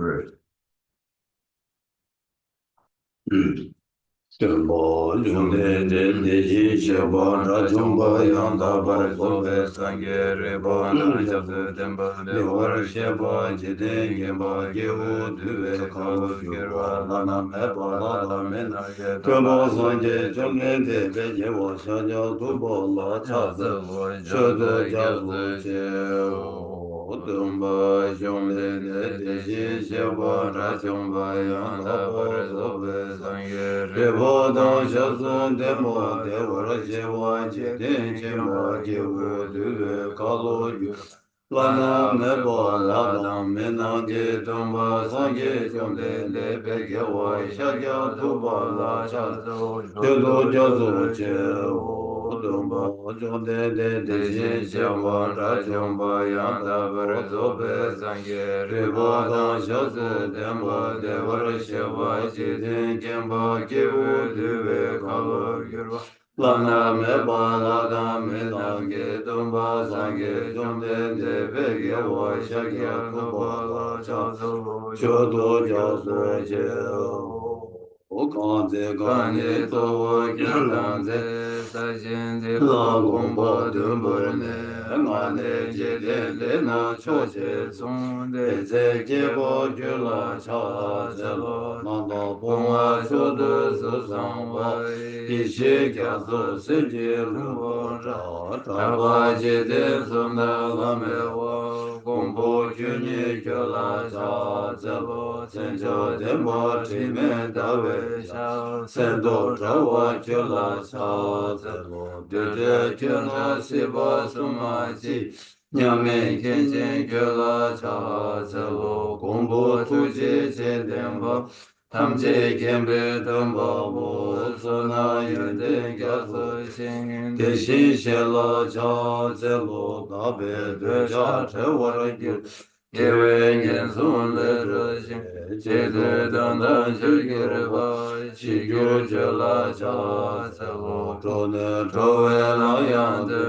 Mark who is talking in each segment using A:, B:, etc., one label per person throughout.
A: birth.
B: Jumbo, Junde, Deji, Sheba, Rajumba, Yanda, Barzove, Sange, Reba, Jabu, Levar, Sheba, Jide, Gemba, Gevu, Duve, Kalu, Girva, Lana, Meba, Lada, Men, Jumbo, Sange, Jumde, Debe, Jevo, Shanja, Dubo, La, Chaza, Shodo, Jazu, Jeo, Dumba, Junde, Deji, Sheba, Rajumba, Yanda, Barzove, Sange, Rebo, Dan, Shazon, Demo, Devora, Jewa, Jiden, Jemba, Gevu, Duve, Kalu, Lana, Meba, Lada, Menange, Dumba, Sange, Jumde, Lebe, Gewa, Shagya, Duba, La, Chazo, Jodo, Jazo, Jeo, Dumba, Jonde, Deji, Jemba, Rajumba, Yanda, Berzobe, Sange, Rebo, Dan, Shazo, Demba, Devara, Sheva, Jiden, Jemba, Gevu, Duve, Kalu, Girva, Lana, Meba, Lada, Menange, Dumba, Sange, Jumde, Debe, Gewa, Shagya, Duba, La, Chazo, Jodo, Jazo, Jeo, Kanze, Gane, Towa, Kyanze, Sajinze, La, Gomba, Dumburne, Ngane, Jede, Lena, Choche, Sonde, Zekebo, Jula, Cha, Zelo, Nanda, Bunga, Shodu, Susangwa, Ishe, Kyazo, Senji, Lumbo, Taba, Jede, Sunda, Lamewa, Gombo, Kyunye, Kyula, Cha, Zelo, Senjo, Demba, Time, Dawe, Sha, Sendo, Trawa, Kyula, Cha, Zelo, Dede, Kyuna, Siba, Sumaji, Nyame, Kenshin, Kyula, Cha, Zelo, Gombo, Tuji, Che, Demba, Tamje, Kembe, Demba, Bo, Sona, Yende, Gyazo, Shin, Deshin, Shela, Cha, Zelo, Gabe, Deja, Tewara, Gil, Yewe, Gensun, Le, Shin, Chedu, Danda, Shigirva, Shigyu, Chela, Cha, Zelo, Tone, Towe, La, Yande,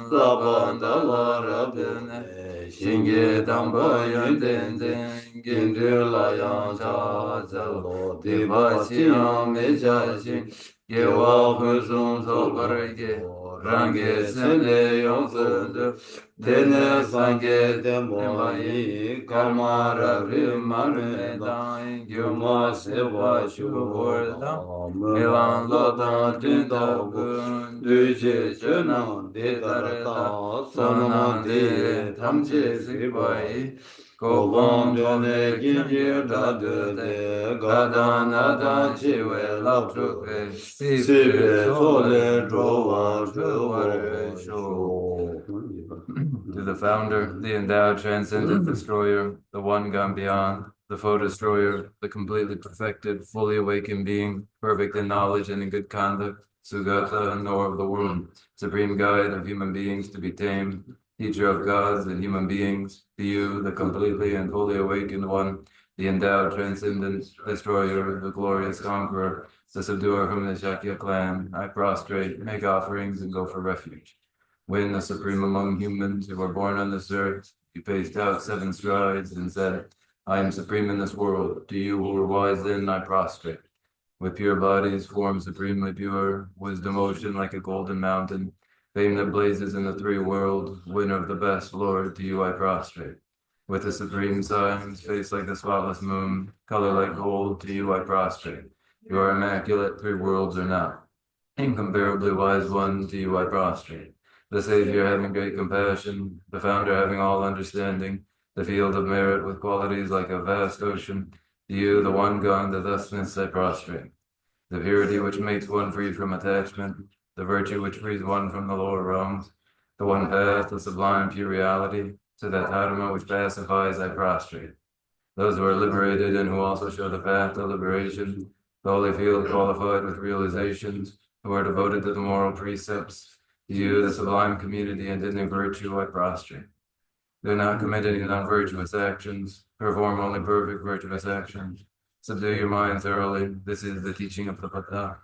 B: Laba, Dala, Rabine, Shinge, Damba, Yende, Gindu, La, Yang, Cha, Zelo, Diba, Siyam, Meja, Shin, Gewa, Husum, Sobarge, Range, Sende, Yonsu, Dene, Sange, Dembayi, Karma, Ravi, Mare, Dain, Gyuma, Seva, Shubhorda, Milan, Lodan, Dindagun, Duje, Chenan, Dedareta, Sonaman, De, Tamche, Sibai, Kovan, Done, Ginjir, Dade, Gadan, Adan, Chiwe, Laptruke, Sipe, Sole, Drova, Drova, Sho.
A: To the founder, the endowed transcendent destroyer, the one gone beyond, the foe destroyer, the completely perfected, fully awakened being, perfect in knowledge and in good conduct, Sugata, knower of the world, supreme guide of human beings to be tamed, teacher of gods and human beings, to you, the completely and fully awakened one, the endowed transcendent destroyer, the glorious conqueror, the subduer from the Shakya clan, I prostrate, make offerings, and go for refuge. When the supreme among humans who were born on this earth, you paced out 7 strides and said, I am supreme in this world. To you who were wise then, I prostrate. With pure bodies, form supremely pure, wisdom ocean like a golden mountain, fame that blazes in the 3 worlds, winner of the best, Lord, to you I prostrate. With the supreme signs, face like the spotless moon, color like gold, to you I prostrate. You are immaculate, 3 worlds are not. Incomparably wise one, to you I prostrate. The Savior having great compassion, the Founder having all understanding, the field of merit with qualities like a vast ocean, to you, the one gone to thusness, I prostrate. The purity which makes one free from attachment, the virtue which frees one from the lower realms, the one path, the sublime pure reality, to that dharma which pacifies, I prostrate. Those who are liberated and who also show the path to liberation, the holy field qualified with realizations, who are devoted to the moral precepts, to you, the sublime community and in virtue, I prostrate. Do not commit any non-virtuous actions, perform only perfect virtuous actions. Subdue your mind thoroughly. This is the teaching of the Buddha.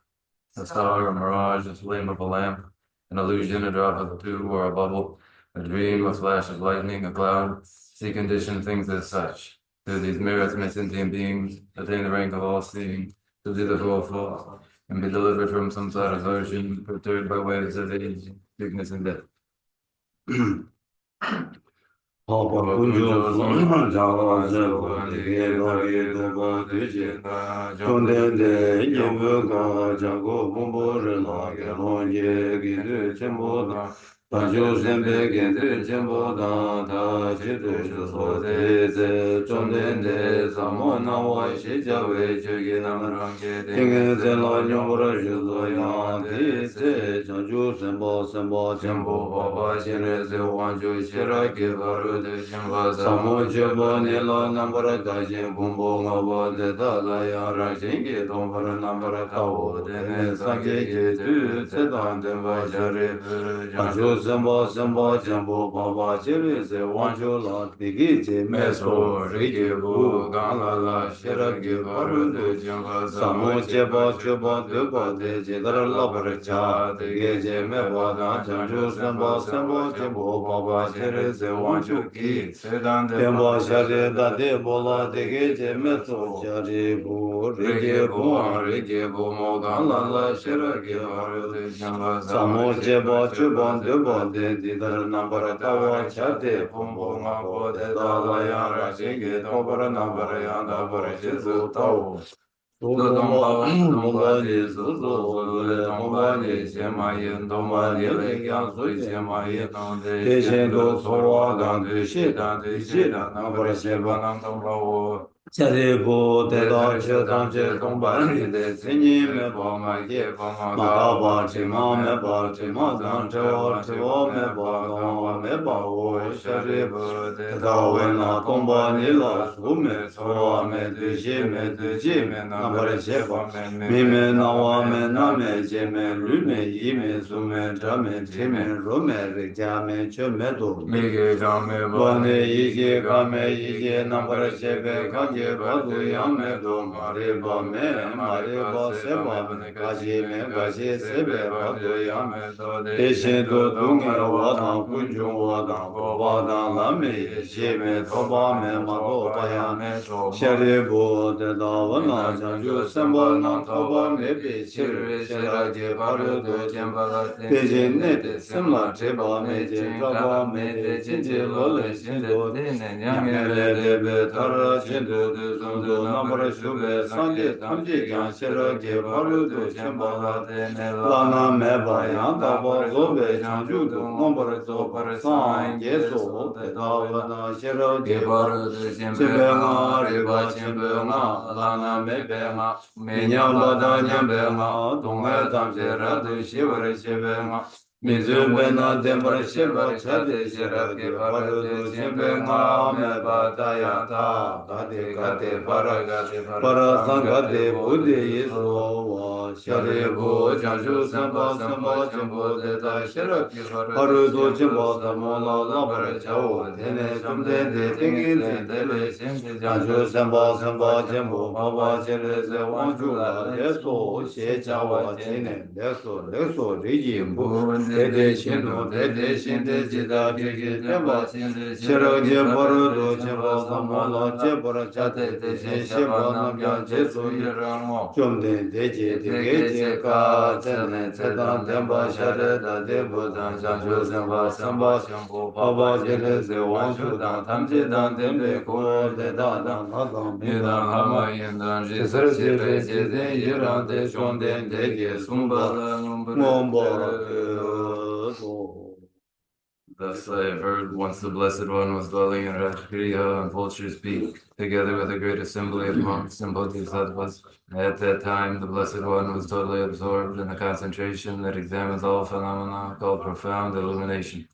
A: A star, a mirage, a flame of a lamp, an illusion, a drop of dew or a bubble, a dream, a flash of lightning, a cloud. See conditioned things as such. Through these merits may sentient beings attain the rank of all seeing, to see the full fall, and be delivered from samsara version, perturbed by waves of age, sickness, and death.
B: Papa Kunjo Son Java Zebo Dege Dage Doba Deje Chonde Yemuka Jago Bumbo Rela Gelonye Gidu Chembo Da Tajo Zembe Gendu Chembo Da Ta Chidu Shuso Teze Chonde Samo Nawa Shijawe Chugi Namrange Denge Zela Nyambura Shuzo Yante Se Chanju Sembo Sembo Chembo Baba Shire Se Wanju Shira Kivaru Samo Chebo Nilo Nambara Kaji Bumbo Ngabo De Dala Yara Shingi Dombara Nambara Tawo Dene Sange Jitu Sedan Demba Shari Janju Sembo Sembo Chembo Baba Shire Se Wanju La Tiki Je Meso Riki Bu Gala La Shira Kivaru De Jimba Samo Chebo Chebo Debo De Jidara Labara Cha Tiki Je Meba Da Janju Sembo Sembo Chembo Baba Shire Se Wanju Ki Temba Shari Dade Bola Dege Jeme So Shari Bu Rige Bu Rige Bu Mogan Lala Shiragi Haru Samo Jeba Chuban Deba De Didar Nambara Tawa Chate Pumbo Ngabo De Dala Yara Shingi Tombara Nambara Yanda Bara Shizu Tau Domba Domba Ni Suzu Le Domba Ni Shema Yin Domba Ni Le Yang Su Shema Yin De Shen Do Sowa Dan De Shi Dan De Shi Dan Nambara Sheba Nam Domba Wo Chari Bu De Da Che Dan Che Domba Ni De Sinyi Me Ba Ma Ye Ba Ma Ga Ba Chi Ma Me Ba Chi Ma Dan Che Wa Chi Wa Me Ba Dan Wa Me Ba Wo Shari Bu De Da We Na Domba Ni La Su Me So Me De Shi Me De Ji Me Nambara Sheba Me Me Na Wa Me Na Me Je Me Lu Me Yi Me Su Me Tra Me Ti Me Ro Me Re Ja Me Che Me Do Me Ge Ja Me Ba Ne Yi Ge Ka Me Yi Ge Nambara Shebe Ka Je Ba Du Ya Me Do Ma Re Ba Me Ma Re Ba Se Ba Me Ka Je Me Ka Je Se Be Ba Du Ya Me Do De She Do Du Nge Wa Dan Kun Jung Wa Dan Ko Ba Dan La Me Ye She Me To Ba Me Ma Do Ba Ya Me Shari Bu De Da Wa Na Chan Ju Sem Ba Na To Ba Me Be Shir Shira Je Ba Ru Do Jen Ba La Te Je Ne De Sem La Che Ba Me Je Tra Ba Me De Chin Je Lo Le Shin Do De Ne Nyang Ne Le De Be Tar Ra Chin Do De Sum Do Nam Ba Ra Shu Be San Je Tam Je Kyan Shira Je Ba Ru Do Jen Ba La Te Ne La Na Me Ba Yang Da Ba Zo Be Chan Ju Do Nam Ba Ra Zo Ba Ra San Ye So De Da Wa Na Shira Je Ba Ru Do Jen Be Nga Re Ba Chen Be Nga La Na Me Be Nga Me Nyam Ba Da Nyam Be Nga Dong E Tam She Ra Do Shi Wa Ra She Be Nga Mi Zu Be Na Dem Ba Ra She Ba Cha De She Ra Ge Ba Ra Do Chen Be Nga Me Ba Da Ya Ta Ga De Ga De Ba Ra Ga De Ba Ra San Ga De Bu De Yi So Wa Sha Re Bu Chan Shu Sem Ba Sem Ba Chen Bu De Da She Ra Ge Ba Ra Do Chen Ba Sa Mo La La Ba Ra Cha Wo De Ne Chum De De Ting Yin Zin De Le Shen De Chan Shu Sem Ba Sem Ba Chen Bu Ba Ba Che Le Se Wang Chu La Le So Xie Cha Wa Che Ne Le So Ri Yin Bu De De Shin Du De De Shin De Ji Da Ge Ge De Ba Che Ra Je Ba Ra Do Chen Ba Sa Mo La Che Ba Ra Cha De De She She Ba Nam Kya Che Su Yi Rang Mo Chum De De Je De Ge Je Ka Che Ne Che Dan Den Ba Sha De Da De Bu Dan Shan Shu Sem Ba Sem Ba Shem Bu Ba Ba Che Le Se Wang Shu Dan Tam Che Dan Den Be Ko De Da Dan La Dan Mi Dan Ha Ma Yin Dan Ji Ser Si Pe Je De Yi Ran De Chong Den De Ge Sum Ba La Ngom Ba So thus I have heard once the Blessed One was dwelling in Rajgriha on Vulture's Peak, together with a great assembly of monks and Bodhisattvas. At that time, the Blessed One was totally absorbed in the concentration that examines all phenomena called profound illumination.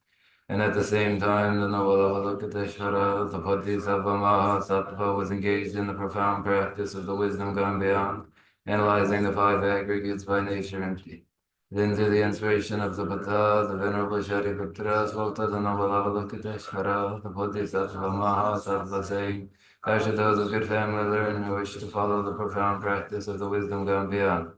B: And at the same time, the noble Avalokiteshvara, the Bodhisattva Mahasattva, was engaged in the profound practice of the wisdom gone beyond, analyzing the five aggregates by nature and then through the inspiration of the Buddha, the Venerable Shariputra spoke to the noble Avalokiteshvara, the Bodhisattva Mahasattva, saying, how should those of good family learn who wish to follow the profound practice of the wisdom gone beyond?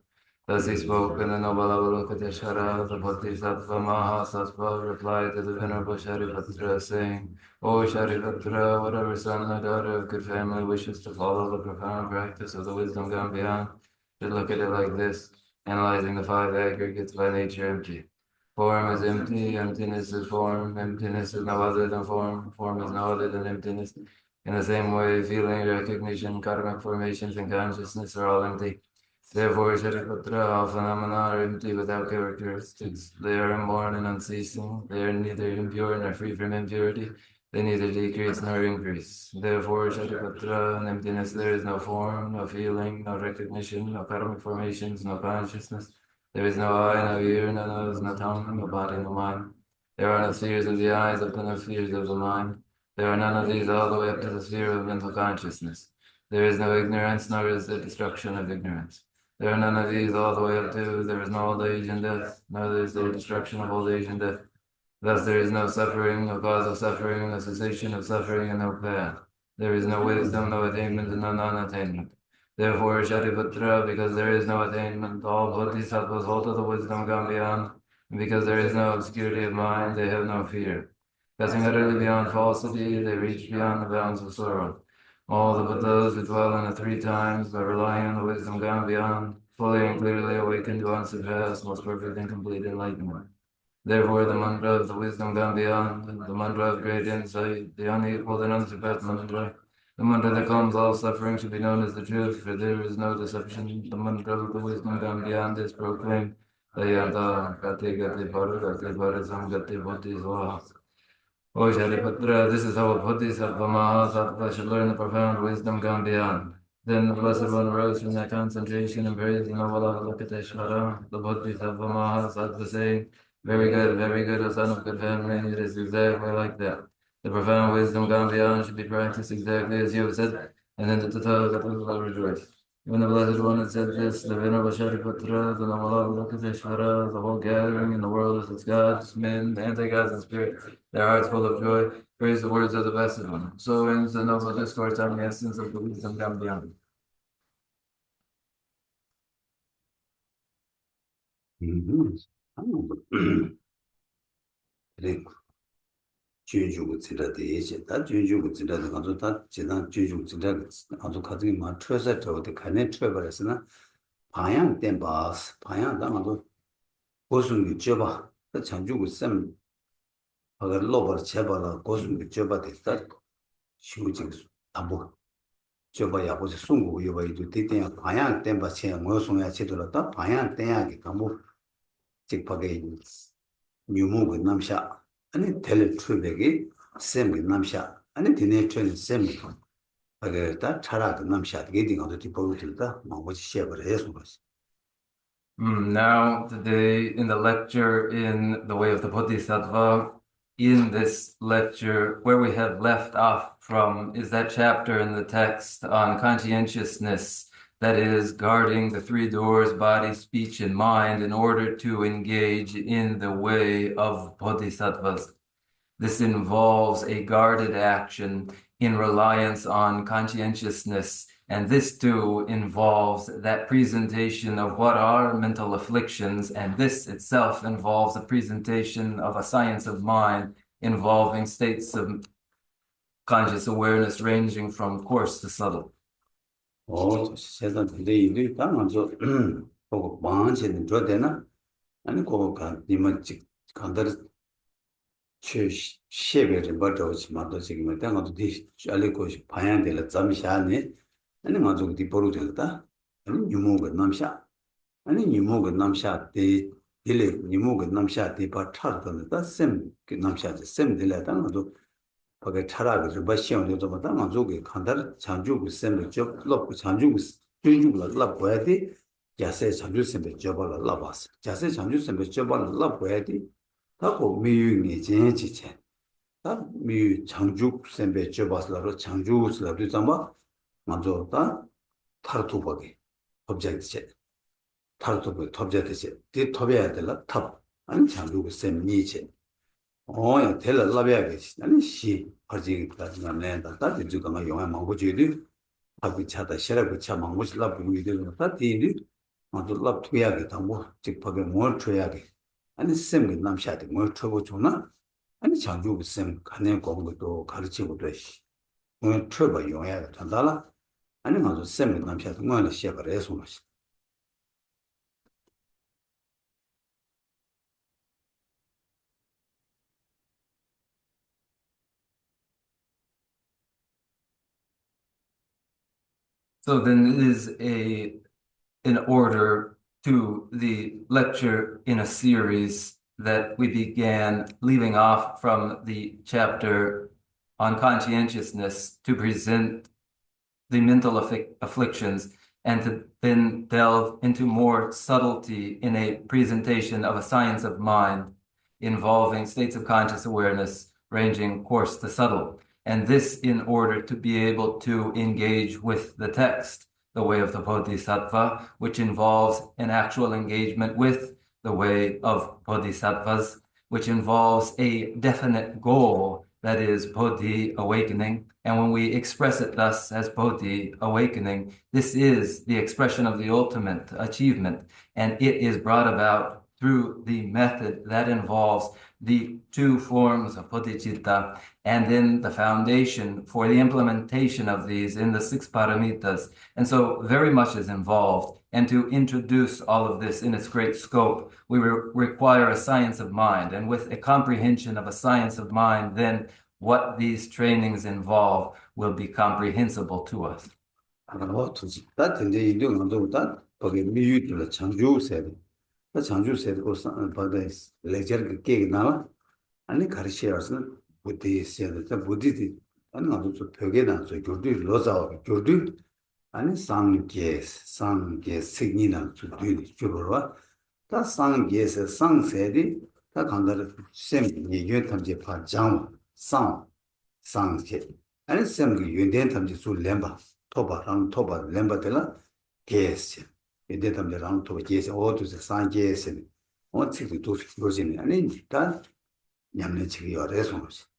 A: Thus he spoke, and the noble Avalokiteshvara, the Bodhisattva Mahasattva, replied to the Venerable Shariputra, saying, O Shariputra, whatever son or daughter of good family wishes to follow the profound practice of the wisdom gone beyond, should look at it like this, analyzing the five aggregates by nature empty. Form is empty, emptiness is form, emptiness is no other than form, form is no other than emptiness. In the same way, feeling, recognition, karmic formations, and consciousness are all empty. Therefore, Shariputra, all phenomena are empty without characteristics. They are unborn and unceasing. They are neither impure nor free from impurity. They neither decrease nor increase. Therefore, Shariputra, in emptiness there is no form, no feeling, no recognition, no karmic formations, no consciousness. There is no eye, no ear, no nose, no tongue, no body, no mind. There are no spheres of the eyes, up to no spheres of the mind. There are none of these all the way up to the sphere of mental consciousness. There is no ignorance, nor is there destruction of ignorance. There are none of these all the way up to, there is no old age and death, neither is there destruction of old age and death. Thus there is no suffering, no cause of suffering, no cessation of suffering, and no path. There is no wisdom, no attainment, and no non-attainment. Therefore, Shariputra, because there is no attainment, all bodhisattvas hold to the wisdom gone beyond, and because there is no obscurity of mind, they have no fear. Passing utterly beyond falsity, they reach beyond the bounds of sorrow. All the Buddhas who dwell in the three times by relying on the wisdom gone beyond, fully and clearly awakened to unsurpassed, most perfect and complete enlightenment. Therefore, the mantra of the wisdom gone beyond, the mantra of great insight, the unequaled and unsurpassed mantra, the mantra that calms all suffering should be known as the truth, for there is no deception. The mantra of the wisdom gone beyond is proclaimed. Tayanta Gati Gati Paru Gati Parisam Gati Bodhi Swaha. O Shariputra, this is how a Bodhisattva Mahasattva should learn the profound wisdom gone beyond. Then the Blessed One rose from that concentration and praised the noble Avalokiteshvara, the Bodhisattva Mahasattva, saying, very good, O son of good family, it is exactly like that. The profound wisdom gone beyond should be practiced exactly as you have said, and then the Tathagata will rejoice. When the Blessed One had said this, the Venerable Shariputra, the noble Avalokiteshvara, the whole gathering in the world of its gods, men, anti-gods, and spirits, their hearts full of joy, praise the words of the Blessed One. So ends the noble discourse on the essence of the wisdom gone beyond.
B: 그래 주주고 지라데 이제 다 주주고 지라데 가서 다 지난 주주고 지라데 아주 가지고 막 트여서 저한테 가네 트여버렸으나 방향 된 바스 방향 당하고 고순이 줘봐 그 장주고 쌤 아가 로버 제발라 고순이 줘봐 됐다 쉬우지 담보 줘봐야 보지 송고 이거도 되대야 방향 된 바체 뭐 송야 제대로다 방향 땡하게 담보 직박에 뉴모고 남샤 아니 텔레트릭이 셈이 남샤 아니 디네트는 셈이 아게다 차라가 남샤 게딩 어디 디포르트다 뭐지 시작을 해서 그렇지.
A: Now, today in the lecture in the way of the Bodhisattva, in this lecture, where we have left off from is that chapter in the text on conscientiousness, that is, guarding the three doors, body, speech, and mind, in order to engage in the way of Bodhisattvas. This involves a guarded action in reliance on conscientiousness, and this too involves that presentation of what are mental afflictions, and this itself involves a presentation of a science of mind involving states of conscious awareness ranging from coarse to subtle.
B: 세상 근데 이들 당한서 보고 망치는 줘 되나? 아니 그거가 니만 직 간다를 최 시에베를 버터지만도 지금 당한도 디 알고 방향될 잠시하네. 아니 맞고 디포로 될다. 아니 유모가 남샤. 아니 유모가 남샤 데 딜레 유모가 남샤 데바 차르던다 셈그 남샤 셈 딜레 당한도 거기 차라고 버시온 좀 담아 주고 간다를 장주고 셈을 접 럽고 장주고 주주고 럽어야 돼. 자세 장주 셈을 접어라 럽었어. 자세 장주 셈을 접어라 럽어야 돼. 하고 미유니 제지체. 다 미 장주 셈을 접어서 장주스라도 담아 먼저 다 타르투버게 object체. 타르투버 object체. 디 토베야 될라 탑. 아니 장주고 셈 니체. 야, 텔라 라비아게시. 아니 시 퍼지기까지만 내다. 다 지금가 영화 망고 주디. 하고 차다 싫어고 차 망고 싫라 부르기 되는 다 뒤니. 아주 랍 투야게 뭐 직박에 뭘 줘야게 아니 쌤이 남샤데 뭘 쳐고 주나 아니 장주부 쌤 가는 공부도 가르치고도 씨 뭐 쳐봐 용해야 된다라 아니 맞아 쌤이 남샤데 뭐는 시작을 해서 뭐지
A: So then it is an order to the lecture in a series that we began leaving off from the chapter on conscientiousness to present the mental afflictions and to then delve into more subtlety in a presentation of a science of mind involving states of conscious awareness ranging coarse to subtle. And this in order to be able to engage with the text, the way of the Bodhisattva, which involves an actual engagement with the way of Bodhisattvas, which involves a definite goal, that is Bodhi awakening. And when we express it thus as Bodhi awakening, this is the expression of the ultimate achievement. And it is brought about through the method that involves the two forms of bodhicitta and then the foundation for the implementation of these in the six paramitas. And so very much is involved. And to introduce all of this in its great scope, we require a science of mind. And with a comprehension of a science of mind, then what these trainings involve will be comprehensible to us.
B: 뭐 투지 다 근데 이동 안도 다 거기 미유들 장주세도 그 장주세도 그 바다 레저를 깨게 나와 아니 가르치어서는 부디세도 다 부디디 아니 나도 저 벽에 나서 교도 로자 교도 아니 상게 시그니나 주디 주로와 다 상게서 상세디 다 간다를 셈 얘기해 탐제 파장 상게 아니 셈그 윤된 탐제 술 렘바 토바 렘바들라 게스 이제 탐제 랑 토바 게스 어두서 상게스 어떻게 또 그러지네 아니 일단 냠내 지기 어려서 그러지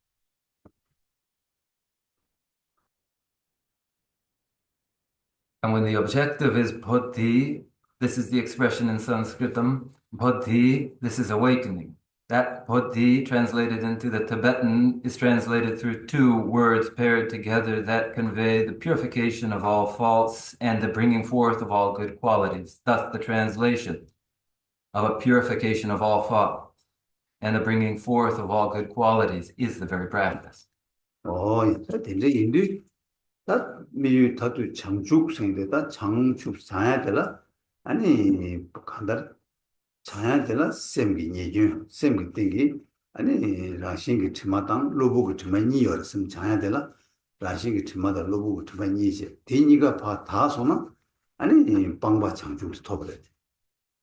A: And when the objective is bodhi, this is the expression in Sanskritam, bodhi, this is awakening. That bodhi, translated into the Tibetan, is translated through two words paired together that convey the purification of all faults and the bringing forth of all good qualities. Thus, the translation of a purification of all faults and the bringing forth of all good qualities is the very practice.
B: 이제 인도 다 미유 다도 장죽생데다 장죽 자야들라 아니 간다 자야들라 셈기 예주 셈기 땡기 아니 라신기 치마당 로보고 치마니 열었음 자야들라 라신기 치마다 로보고 치마니지 대니가 봐 다소나 아니 빵바 장죽 토벌해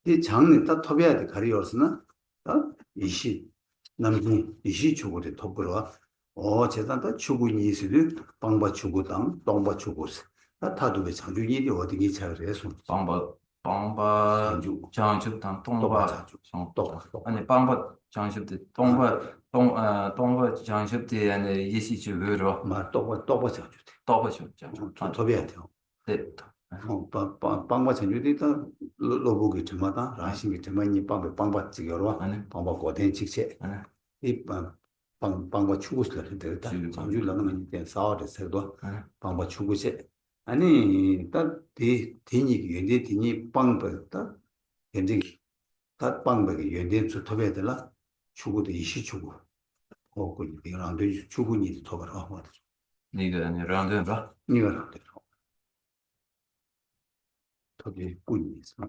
B: 이 장이 다 토비야 돼 가리었으나 이시 남기 이시 주고를 토벌어 재산다 추구니 있으리 방바 추구당 동바 추구스 나 다도에 장주일이 어디게 차를 해서
A: 방바 장축당 동바 아니 방바 장축대 동바 장축대 아니 이시 주로
B: 마 또바 장주대
A: 또바 장축
B: 토비야 돼요
A: 네
B: 방바 장주대다 로보기 주마다 라신기 주마니 방바 지겨로 방바 고된 직체 이 방바 추구스를 되다 장주라는 게 사업에서도 방바 추구시 아니 딱 대니 연대 대니 방바다 연대 다 방바가 연대 주토베들라 추구도 이시 추구 그 이랑 돼 추구니 토바라 하고
A: 이거 아니라 된다
B: 이거랑 돼 되게 꾸니 있어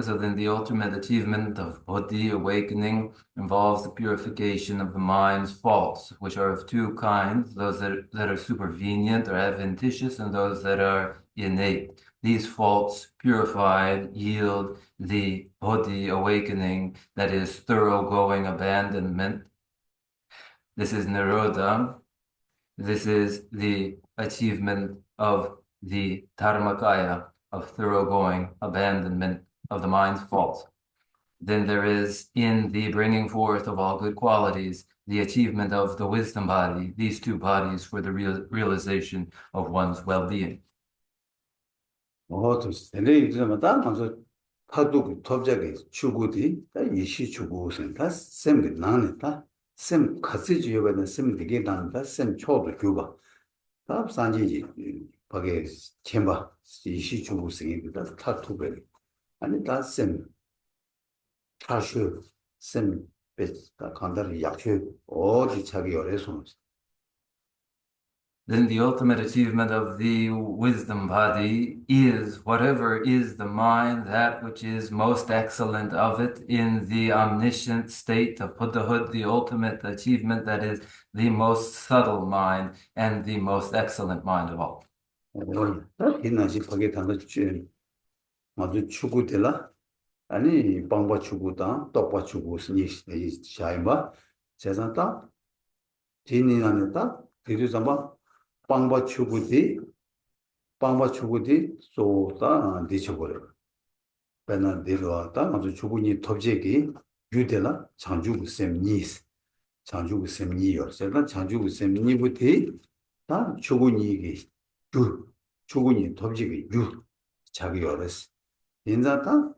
A: So then the ultimate achievement of bodhi awakening involves the purification of the mind's faults, which are of two kinds, those that are supervenient or adventitious and those that are innate. These faults purified yield the bodhi awakening, that is thoroughgoing abandonment. This is nirodha. This is the achievement of the dharmakaya, of thoroughgoing abandonment of the mind's faults. Then there is in the bringing forth of all good qualities, the achievement of the wisdom body, these two bodies for the realization of one's well-being.
B: 또 근데 이제마다 먼저 파도 톱자기 추구디 다 이시 추구선 다 셈게 나는다 셈 같이 지어받는 셈 되게 난다 셈 초도 교바 다 산지지 거기 쳔바 이시 추구선이다 타투베 아니 다셈 타슈 셈 베다 간다리 약슈 어디 차기 어레서
A: Then the ultimate achievement of the wisdom body is whatever is the mind, that which is most excellent of it in the omniscient state of Buddhahood, the ultimate achievement that is the most subtle mind and the most excellent mind of all.
B: 이나지 거기 단도 아주 추구되라 아니 방바 추구다 똑바 추구스니 샤이마 제산다 진이나는다 디르자마 방바 추구디 소다 디쳐버려 배나 디르와다 아주 추구니 톱제기 유데라 장주구 셈니스 장주구 셈니요 제가 장주구 셈니부티 다 추구니기 유 추구니 톱제기 유 자기 어렸어 인자다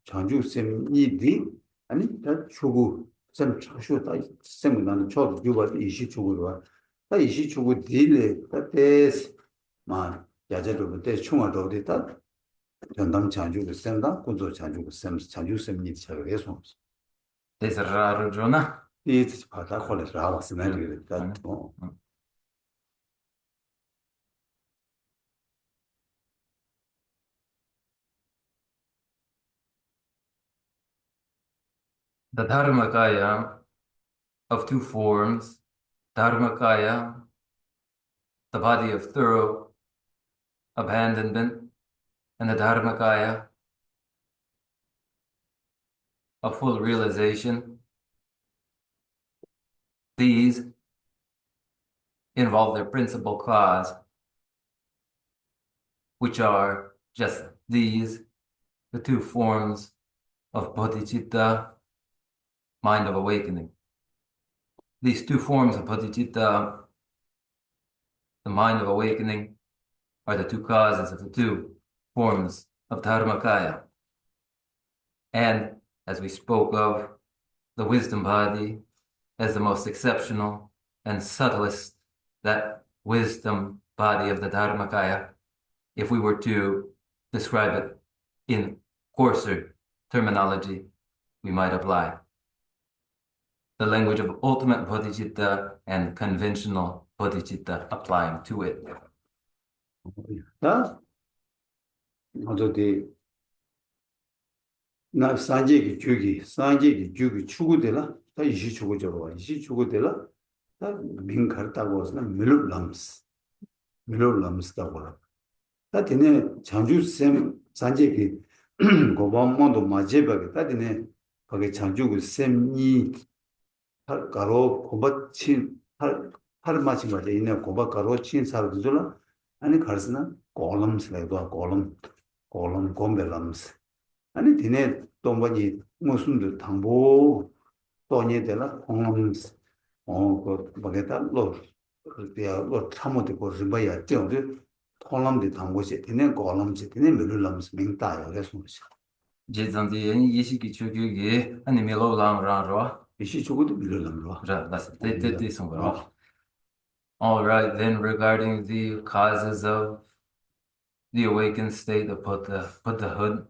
B: 장주 셈니디 아니 다 추구 셈 차슈다 셈 나는 초도 유바 이시 추구로 다 이시 추구 딜레 다테스 마 야제도 때 총화도 됐다 전담 장주고 셈다 군조 장주고 셈 장주 셈니 차가 계속
A: Es raro, Jonah.
B: 이 바다 콜레 라와스네 그랬다
A: The Dharmakaya of two forms, Dharmakaya, the body of thorough abandonment, and the Dharmakaya of full realization. These involve their principal cause, which are just these, the two forms of bodhicitta, mind of awakening. These two forms of bodhicitta, the mind of awakening, are the two causes of the two forms of Dharmakaya. And as we spoke of, the wisdom body as the most exceptional and subtlest, that wisdom body of the Dharmakaya, if we were to describe it in coarser terminology, we might apply the language of ultimate bodhicitta and conventional bodhicitta applying to it.
B: 다 어디 나 산지기 주기 추구되라 다 이시 추구죠 이시 추구되라 다 민가르다고 해서 밀럽람스다고 다 되네 장주쌤 산지기 고방mon도 마제바게 다 되네 거기 장주고 쌤이 가로 고바친 팔 마친 거지 있네 고바 가로 친 사람들은 아니 가르스나 콜럼스라고 콜럼 곰벨람스 아니 디네 동바지 무슨들 당보 돈이들라 콜럼스 그 뭐게다 로 그때야 로 참모데 고 림바야 떼어데 콜럼데 당보시 디네 콜럼스 디네 밀람스 맹다요 그래서
A: 제zan디 예시기 주기기 아니 밀로랑라로
B: 이시 주고도 밀람로
A: that's all right, then regarding the causes of the awakened state of Buddhahood,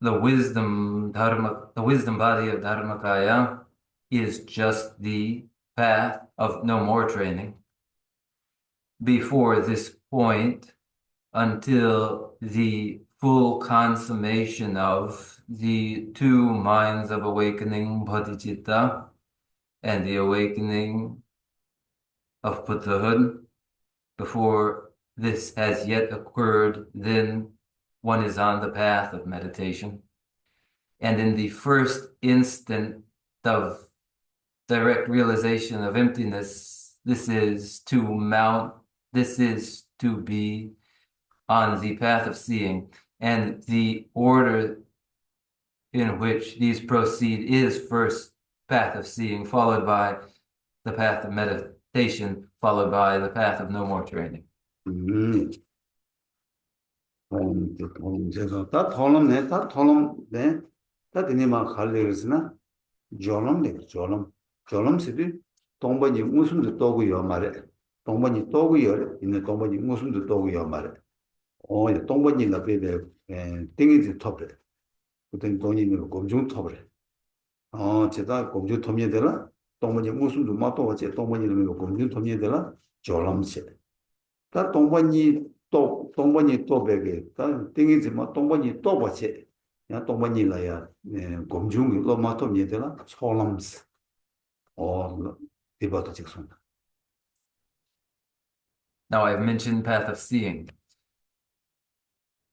A: the wisdom body of Dharmakaya is just the path of no more training. Before this point, until the full consummation of the two minds of awakening bodhicitta and the awakening of Buddhahood, before this has yet occurred, then one is on the path of meditation. And in the first instant of direct realization of emptiness, this is to be on the path of seeing. And the order in which these proceed is first path of seeing, followed by the path of meditation, followed by the path of no more training.
B: 제가 다 통놈네 다 통놈네 다 드니마 칼레르스나 졸롬네 졸롬스디 동반이 무슨도 또고요 말에 동반이 또고요 있는 동반이 무슨도 또고요 말에 동반이 나베베 띵이지 톱에 그때 돈이는 공중 톱에 제가 공중 톱에 되라 동반이 무슨도 마또 어제 동반이는 공중 톱에 되라 졸롬시 다 동반이 또 동반이 또 베게 다 띵이지만 동반이 또 버치 야 동반이라야 공중이 로마토 미에다가 솔람스 디바도 직선
A: Now I've mentioned path of seeing.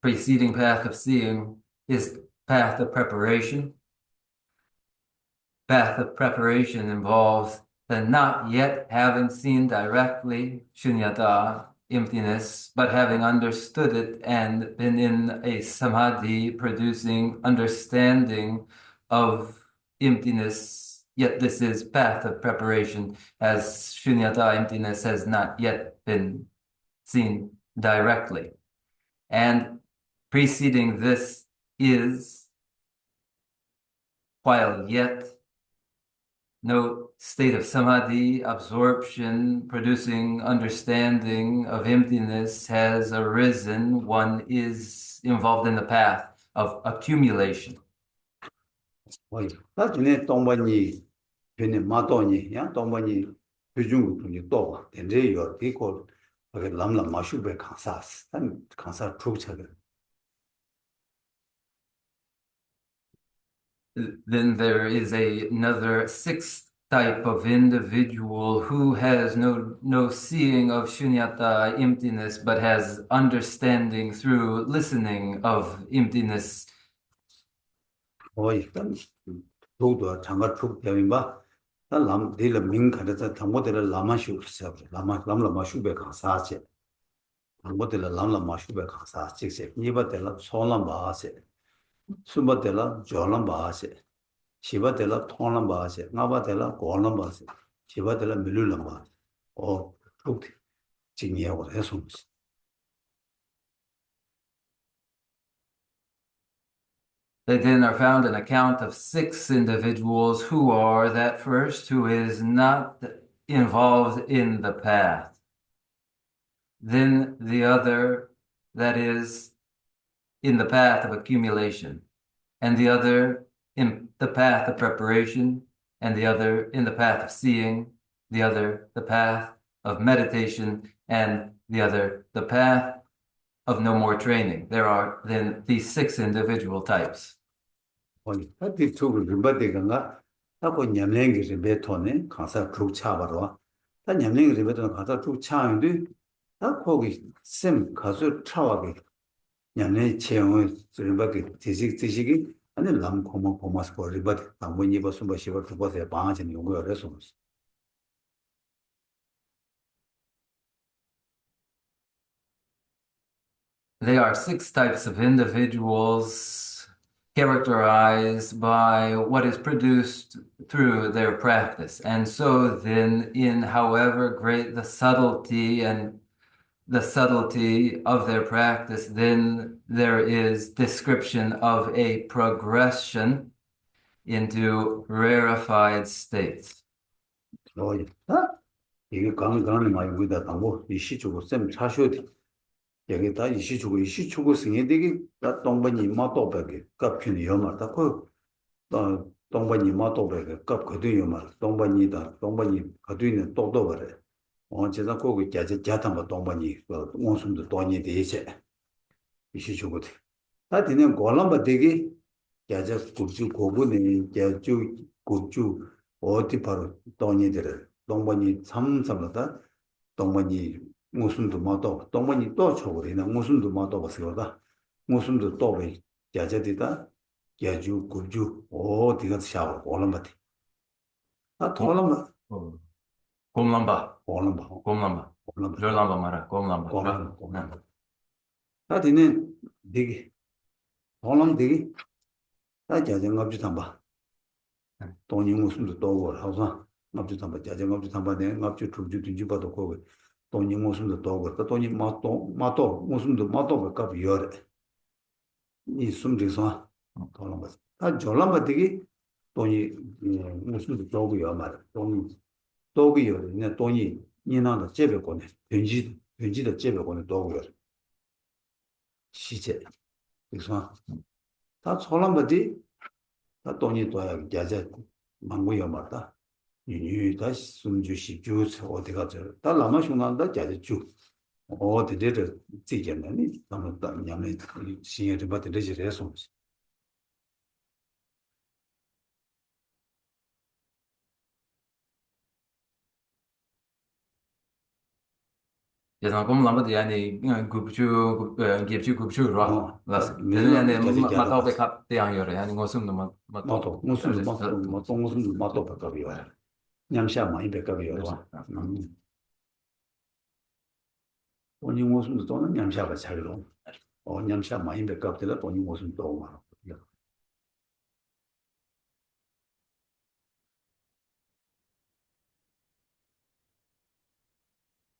A: Preceding path of seeing is path of preparation. Path of preparation involves the not yet having seen directly shunyata, emptiness, but having understood it and been in a samadhi producing understanding of emptiness. Yet this is path of preparation, as shunyata, emptiness, has not yet been seen directly. And preceding this is, while yet no state of samadhi, absorption, producing understanding of emptiness has arisen, one is involved in the path of accumulation.
B: 나중에 동반이 변에 마도니 야 동반이 표준국이 또 된대요 이거 그게 남라 마슈베 강사스 한 강사 truch하게
A: Then there is another sixth type of individual who has no seeing of shunyata, emptiness, but has understanding through listening of emptiness.
B: 일단 도도 장가 쭉 되면봐 남 딜을 민카에서 당고들 라마슈 라마 마슈베 강사체 당고들 라마 마슈베 강사 직세 이바들 소람 바세 수바들 조람 바세 시바들 통람 바세 나바들 고람 바세 시바들 밀룰람 바 쭉 진이하고 해서
A: They then are found an account of 6 individuals who are that first who is not involved in the path. Then the other that is in the path of accumulation, and the other in the path of preparation, and the other in the path of seeing, the other the path of meditation, and the other the path of no more training. There are then these 6 individual types.
B: 어디 쪽을 리바데가 하고 냠랭이 리베토네 가서 쭉 차바로 다 냠랭이 리베토는 가서 쭉 차는데 다 거기 쌤 가서 차와게 냠랭이 체험을 리바게 지식이 아니 람코마스 거 리바데 당분이 버스 버시버 두버세 방아진 용어를 해서
A: They are 6 types of individuals characterized by what is produced through their practice. And so then in however great the subtlety and the subtlety of their practice, then there is description of a progression into rarefied states.
B: 이게 강강이 많이 보다 당고 이시주고 쌤 차셔도 여기다 이시주고 생에 되게 다 동반이 마도백에 갑편이 요마다 그 동반이 마도백에 갑거든 요마 동반이다 동반이 거든은 또도 버려 제가 거기 자탕과 동반이 원숨도 돈이 되지 이시주고 다 되는 골람바 되게 야자 국주 고분이 야주 국주 어디 바로 돈이 들어 동반이 참참하다 동반이 무슨도 마도 동반이 또 초월이나 무슨도 마도 봤어요다 무슨도 또왜 야자디다 야주 국주 어디가 샤워 올람바티 돌람바
A: 곰람바 롤람바 마라 곰람바
B: 다 되는 되게 돌람 되게 다 자전 갑주 담바 돈이 무슨도 또 하고 갑주 담바 자전 갑주 담바네 갑주 주주 뒤지 봐도 거고 돈이 무슨도 또 그 돈이 마또 무슨도 마또 그 비어래 이 숨지서 돈은 다 졸라마 되게 돈이 무슨도 또고요 말 돈이 또고요 네 돈이 니나도 제배 거네 변지도 제배 거네 또고요 시제 그래서 다 졸라마디 다 돈이 또야 야제 망고여 말다 유유다 숨주시 주스 어디 가서 다 라마숑난다 야제 주 어디를 지게는 아무도 냐면 신경을 받을 레지레서
A: 예상 공 남은 yani gubchu gebchu gubchu ro las tene
B: 밀라
A: yani
B: 야제
A: ma tao
B: 야다
A: be kap te yang yore yani ngosum no ma to
B: 마도 무슨 마도 무슨 마도 바꿔비요 냠샤 많이 바꿔비요 돈이 무슨 돈은 냠샤가 차리로 냠샤 많이 바꿔들 돈이 무슨 또 와.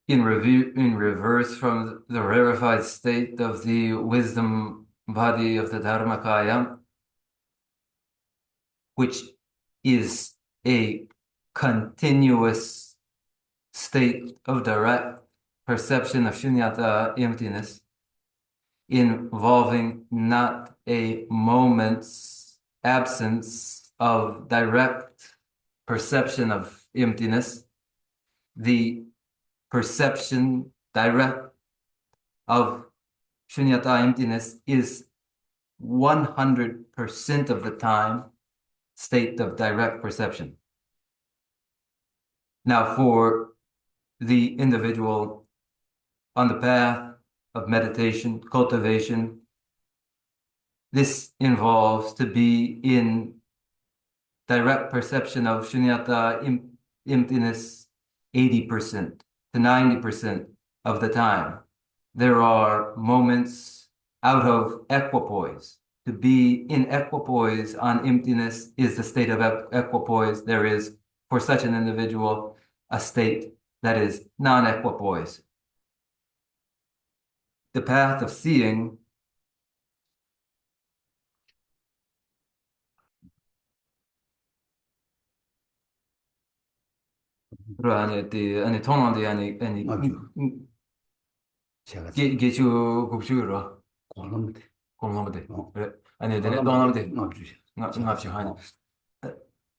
A: in reverse from the rarefied state of the wisdom body of the Dharmakaya, which is a continuous state of direct perception of shunyata emptiness, involving not a moment's absence of direct perception of emptiness, the perception direct of shunyata emptiness is 100% of the time state of direct perception. Now, for the individual on the path of meditation, cultivation, this involves to be in direct perception of shunyata emptiness 80% to 90% of the time. There are moments out of equipoise. To be in equipoise on emptiness is the state of equipoise. There is, for such an individual, a state that is non-equipoise. The path of seeing 아니 통한데 아니
B: 제가
A: 게주 국주로
B: 고놈데
A: 공감돼. 그래. 아니 내가 동남데 납치 하니.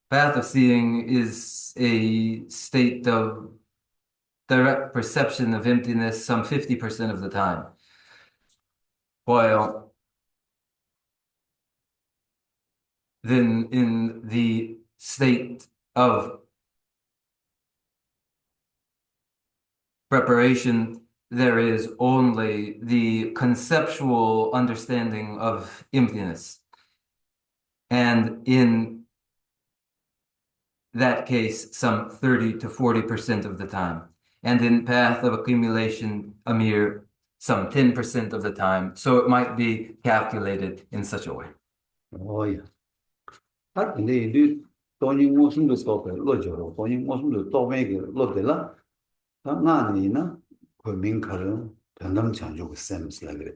A: Path of seeing is a state of direct perception of emptiness some 50% of the time. While then in the state of preparation, there is only the conceptual understanding of emptiness. And in that case, some 30 to 40% of the time. And in path of accumulation, a mere some 10% of the time. So it might be calculated in such a way.
B: 어야 아 근데 이 돈이 무슨 또 로저로 돈이 무슨 또 매게 로들라 나나니나 그 민카를 변담 장주고 셈스라 그래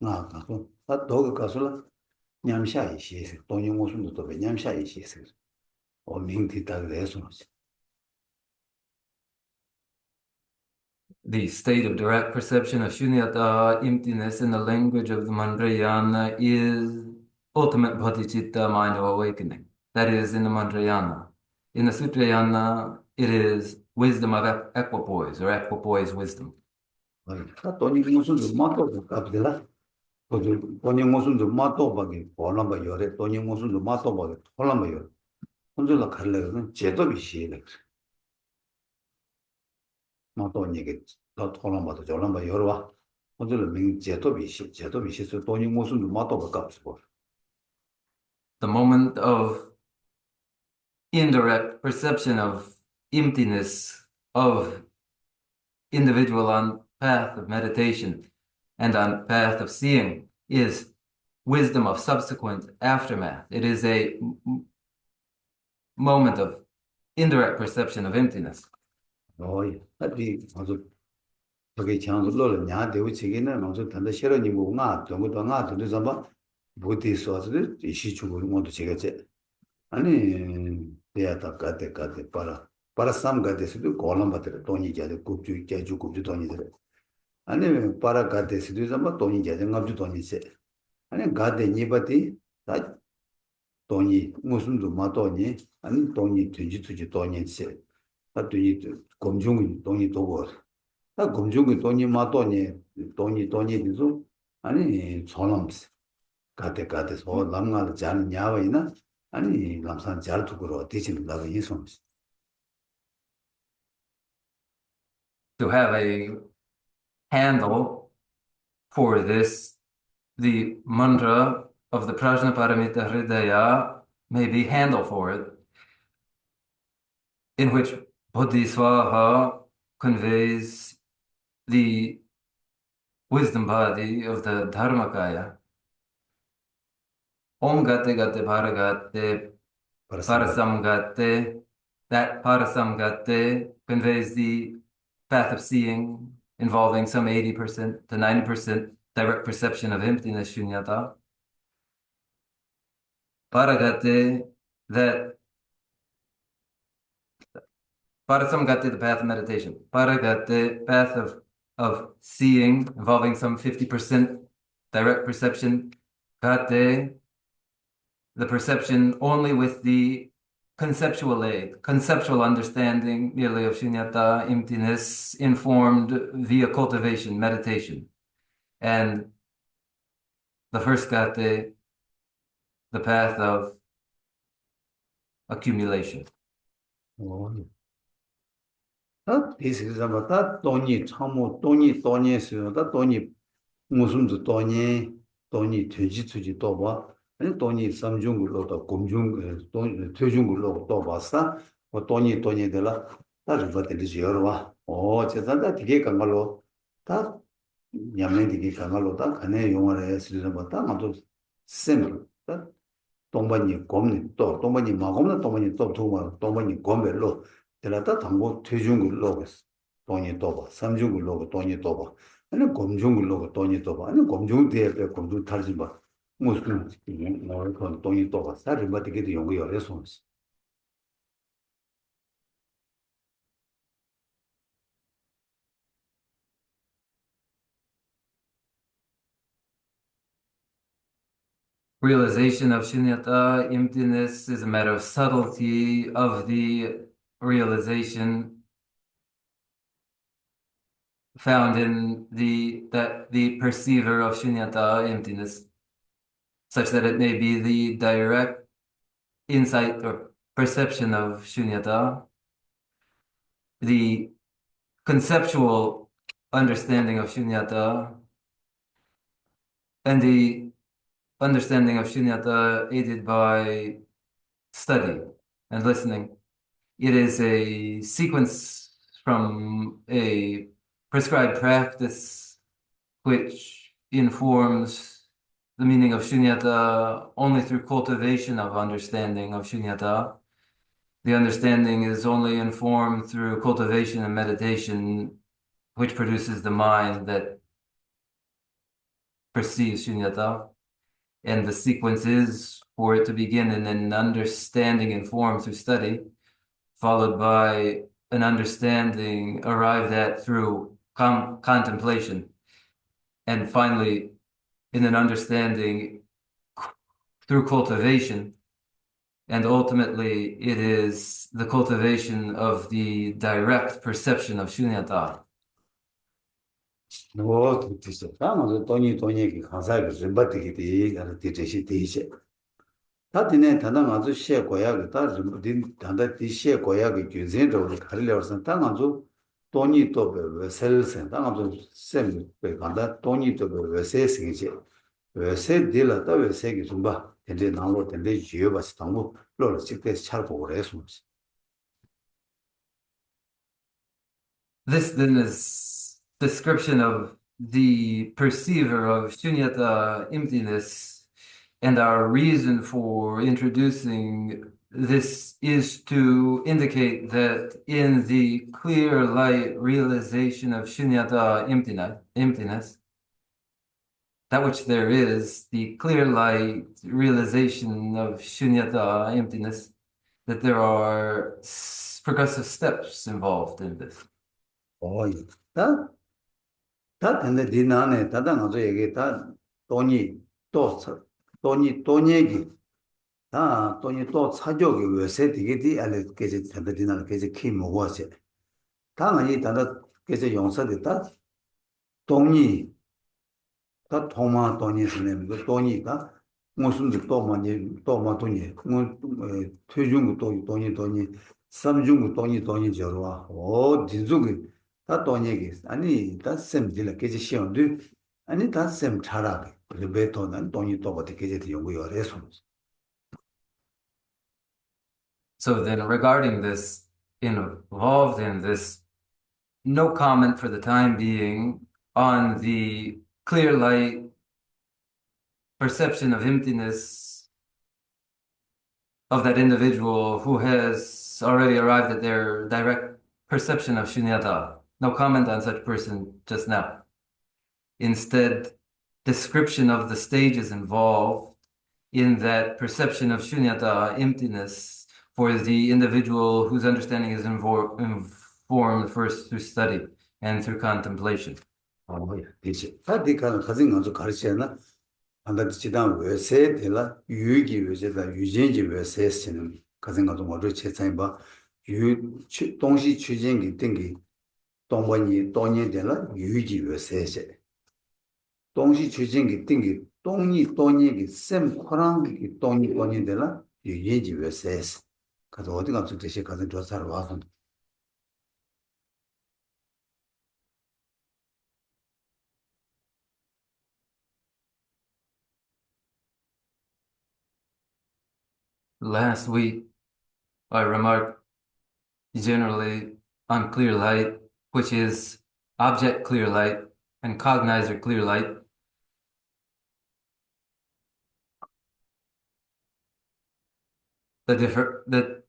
B: 나 가서 다 도가 가서라 냠샤 이시 돈이 무슨 또 냠샤 이시 민티다 그래서
A: The state of direct perception of shunyata, emptiness, in the language of the Mandrayana is ultimate bodhicitta, mind of awakening. That is in the Mandrayana. In the Sutrayana, it is wisdom of equipoise or equipoise wisdom.
B: 돈이 무슨 마또 갑들라 돈이 무슨 마또 바기 볼람바 요래 돈이 무슨 마또 바기 볼람바 요 혼자라 갈래는 제도비 시에 마또 얘기 더 볼람바도 졸람바 요러와 혼자라 민 제도비 시서 돈이 무슨 마또 바깝고
A: The moment of indirect perception of emptiness of individual on path of meditation and on path of seeing is wisdom of subsequent aftermath. It is a moment of indirect perception of emptiness.
B: 하디 아주 저게 장소로 냐 되고 지기는 아주 단다 싫어니 뭐가 정도도 나 되는 좀 보디스와스를 이시 주고 것도 제가제 아니 대야다 가데 para sam 가데스도 콜람 바들 돈이 자데 kupju 깨주 kupju 돈이들 아니 para 가데스도 좀 돈이 자데 갑주 돈이세 아니 가데 니바디 다 돈이 무슨 좀 마돈이 아니 돈이 뒤지 돈이세 다 뒤지 검중이 돈이 도고 다 검중이 돈이 마돈이 돈이 뒤서 아니 손엄스 가데 소 남가를 잘 냐와이나 아니 남산 잘 두고로 대신 나가 인성
A: To have a handle for this, the mantra of the Prajnaparamita Hridaya may be handle for it, in which Bodhisattva conveys the wisdom body of the Dharmakaya. Om Gate Gate Paragate Parasamgate. That Parasamgate conveys the path of seeing involving some 80% to 90% direct perception of emptiness, shunyata. Paragate, that Parasamgate, the path of meditation. Paragate, path of seeing involving some 50% direct perception. Gate, the perception only with the conceptual aid, conceptual understanding merely of shunyata, emptiness, informed via cultivation, meditation. And the first gate, the path of accumulation.
B: This is about that Tony Chamo, Tony Sino, that Tony Musum Tony Tuji Toba, and Tony Samjungulo, Kumjung, Tujungulo Tobasa, or Tony de la, that is what it is Yorwa. Oh, Chesanda Tiki Kamalo, that Yamenti Kamalo, that Kane Yomara Srizabata, simple. That 동반이 곰니 또 동반이 마곰나 동반이 또 두마 동반이 곰벨로 데라다 당고 퇴중글로 돈이 또봐 삼중글로 돈이 또봐 아니 곰중글로 돈이 또봐 아니 곰중 대에 곰중 탈지 마 무슨 뭐 그런 돈이 또봐 사를 받기도 용거 열어서
A: Realization of shunyata, emptiness, is a matter of subtlety of the realization found in the perceiver of shunyata, emptiness, such that it may be the direct insight or perception of shunyata, the conceptual understanding of shunyata, and the understanding of shunyata aided by study and listening. It is a sequence from a prescribed practice which informs the meaning of shunyata only through cultivation of understanding of shunyata. The understanding is only informed through cultivation and meditation, which produces the mind that perceives shunyata. And the sequence is for it to begin in an understanding informed through study, followed by an understanding arrived at through contemplation, and finally in an understanding through cultivation. And ultimately, it is the cultivation of the direct perception of shunyata.
B: 뭐 뜻이죠. 아무도 돈이 가사가 림바티기 되게 뜻이 되지. 다디네 단당 아주 시에 고야가 다 단다 디시에 고야가 규제로 가려서 당 아주 돈이 또 셀센 당 아주 셈배 간다 돈이 또 세생이지. 세 딜라다 세기 좀 봐. 근데 나로 근데 지어봐서 당고 로를 직접 잘 보고 그래서.
A: This then is description of the perceiver of shunyata, emptiness, And our reason for introducing this is to indicate that in the clear light realization of shunyata, emptiness, that which there is, the clear light realization of shunyata, emptiness, that there are progressive steps involved in this.
B: 어이. 다 근데 디나네 다다 가서 얘기 다 돈이 또 돈이 얘기 다 돈이 또 사족이 왜세 되게 디 알레 계제 된다 디나 계제 키 먹어서 당연히 다다 계제 용서됐다 돈이 다 도마 돈이 되는 그 돈이가 무슨 또 많이 돈이 뭐 퇴중 돈이 삼중 돈이 저러와 진족이 다 돈이 아니 다 셈들 계제 시험도 아니 다 셈 잘하게 그래 돈은 돈이 또 어떻게 계제 연구요 그래서
A: So then regarding this, involved in this, no comment for the time being on the clear light perception of emptiness of that individual who has already arrived at their direct perception of shunyata. No comment on such person just now. Instead, description of the stages involved in that perception of shunyata, emptiness, for the individual whose understanding is informed first through study and through contemplation.
B: 그치. 다디가는 가진 건좀 가르치잖아. 안다 지단 외세 되라 유익이 외세다 유진지 외세스는 가진 건좀 어디 채상이 봐유 동시 추진기 등기 동원이 돈이 되라 유익이 외세세 동시 추진기 등기 돈이 셈 코랑기 돈이 되라 유진지 외세스 가서 어디 가서 대시 가진 조사를 와서
A: Last week, I remarked generally on clear light, which is object clear light and cognizer clear light. The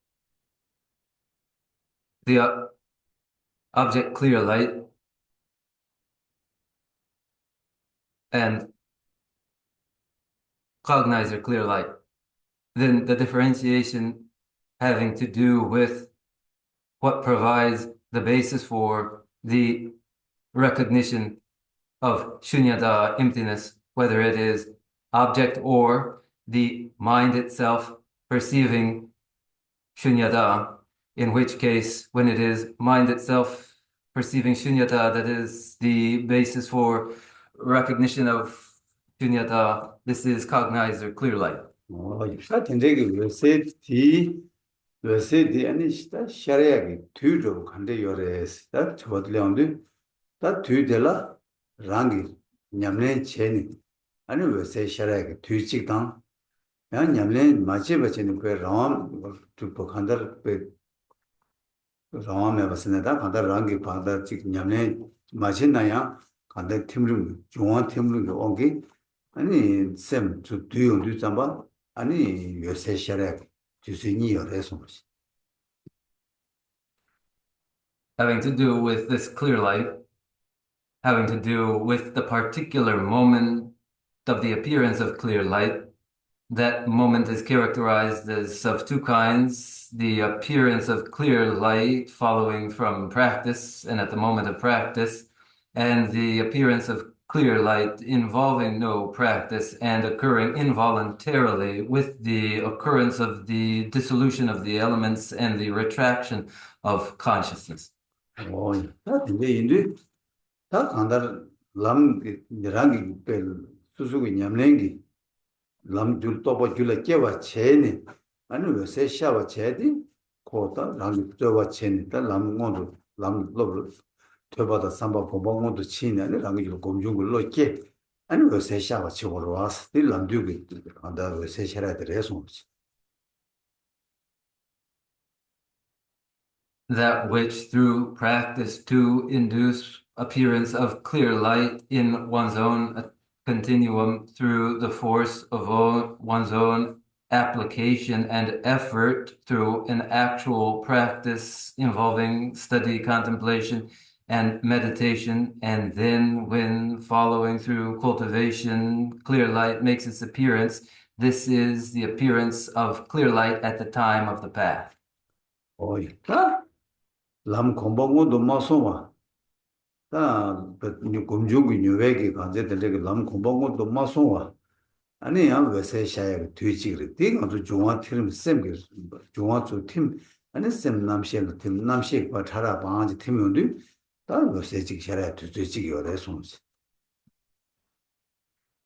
A: object clear light and cognizer clear light. Then the differentiation having to do with what provides the basis for the recognition of shunyata, emptiness, whether it is object or the mind itself perceiving shunyata, in which case, when it is mind itself perceiving shunyata, that is the basis for recognition of shunyata. This is cognizer clear light.
B: 다 된대기 외세디 아니 시다 샤리아기 뒤로 간대 요레스 다 저들려는데 다 뒤들라 랑기 냠네 체니 아니 외세 샤리아기 뒤직당 야 냠네 마치버치는 그 람 두고 간다 그 람에 봤으나다 간다 랑기 바다 직 냠네 마치나야 간다 팀름 중앙 팀름 오기 아니 셈 뒤용도 잠바 아니 요새 샤렉 주신이 열해서
A: having to do with this clear light, having to do with the particular moment of the appearance of clear light. That moment is characterized as of two kinds: the appearance of clear light following from practice and at the moment of practice, and the appearance of clear light involving no practice and occurring involuntarily with the occurrence of the dissolution of the elements and the retraction of consciousness.
B: 다 근데 다 간다 람 랑기 벨 수수기 냠랭기 람줄 또버 줄에 깨와 체니 아니 왜 세샤와 체디 코다 람이 저와 체니 다 람고도 람로 퇴바다 삼바 보방고도 치니 아니 람이 공중을 놓게 아니 왜 세샤와 치고로 와서 이 람두기 간다 왜 세샤라 들에서
A: that which through practice to induce appearance of clear light in one's own continuum through the force of one's own application and effort through an actual practice involving study, contemplation, and meditation. And then when following through cultivation, clear light makes its appearance. This is the appearance of clear light at the time of the path.
B: 어이, 다 람 공부도 마소마. 다 금중기 뉴웨기 간제들에게 람 공부도 마소마. 아니야 왜세 샤야 뒤지그리 네가 중앙 팀 셈게 중앙 팀 아니 셈 남시에 팀 남시 바 타라 방지 팀인데 다 왜세 지 샤야 뒤지기 어려서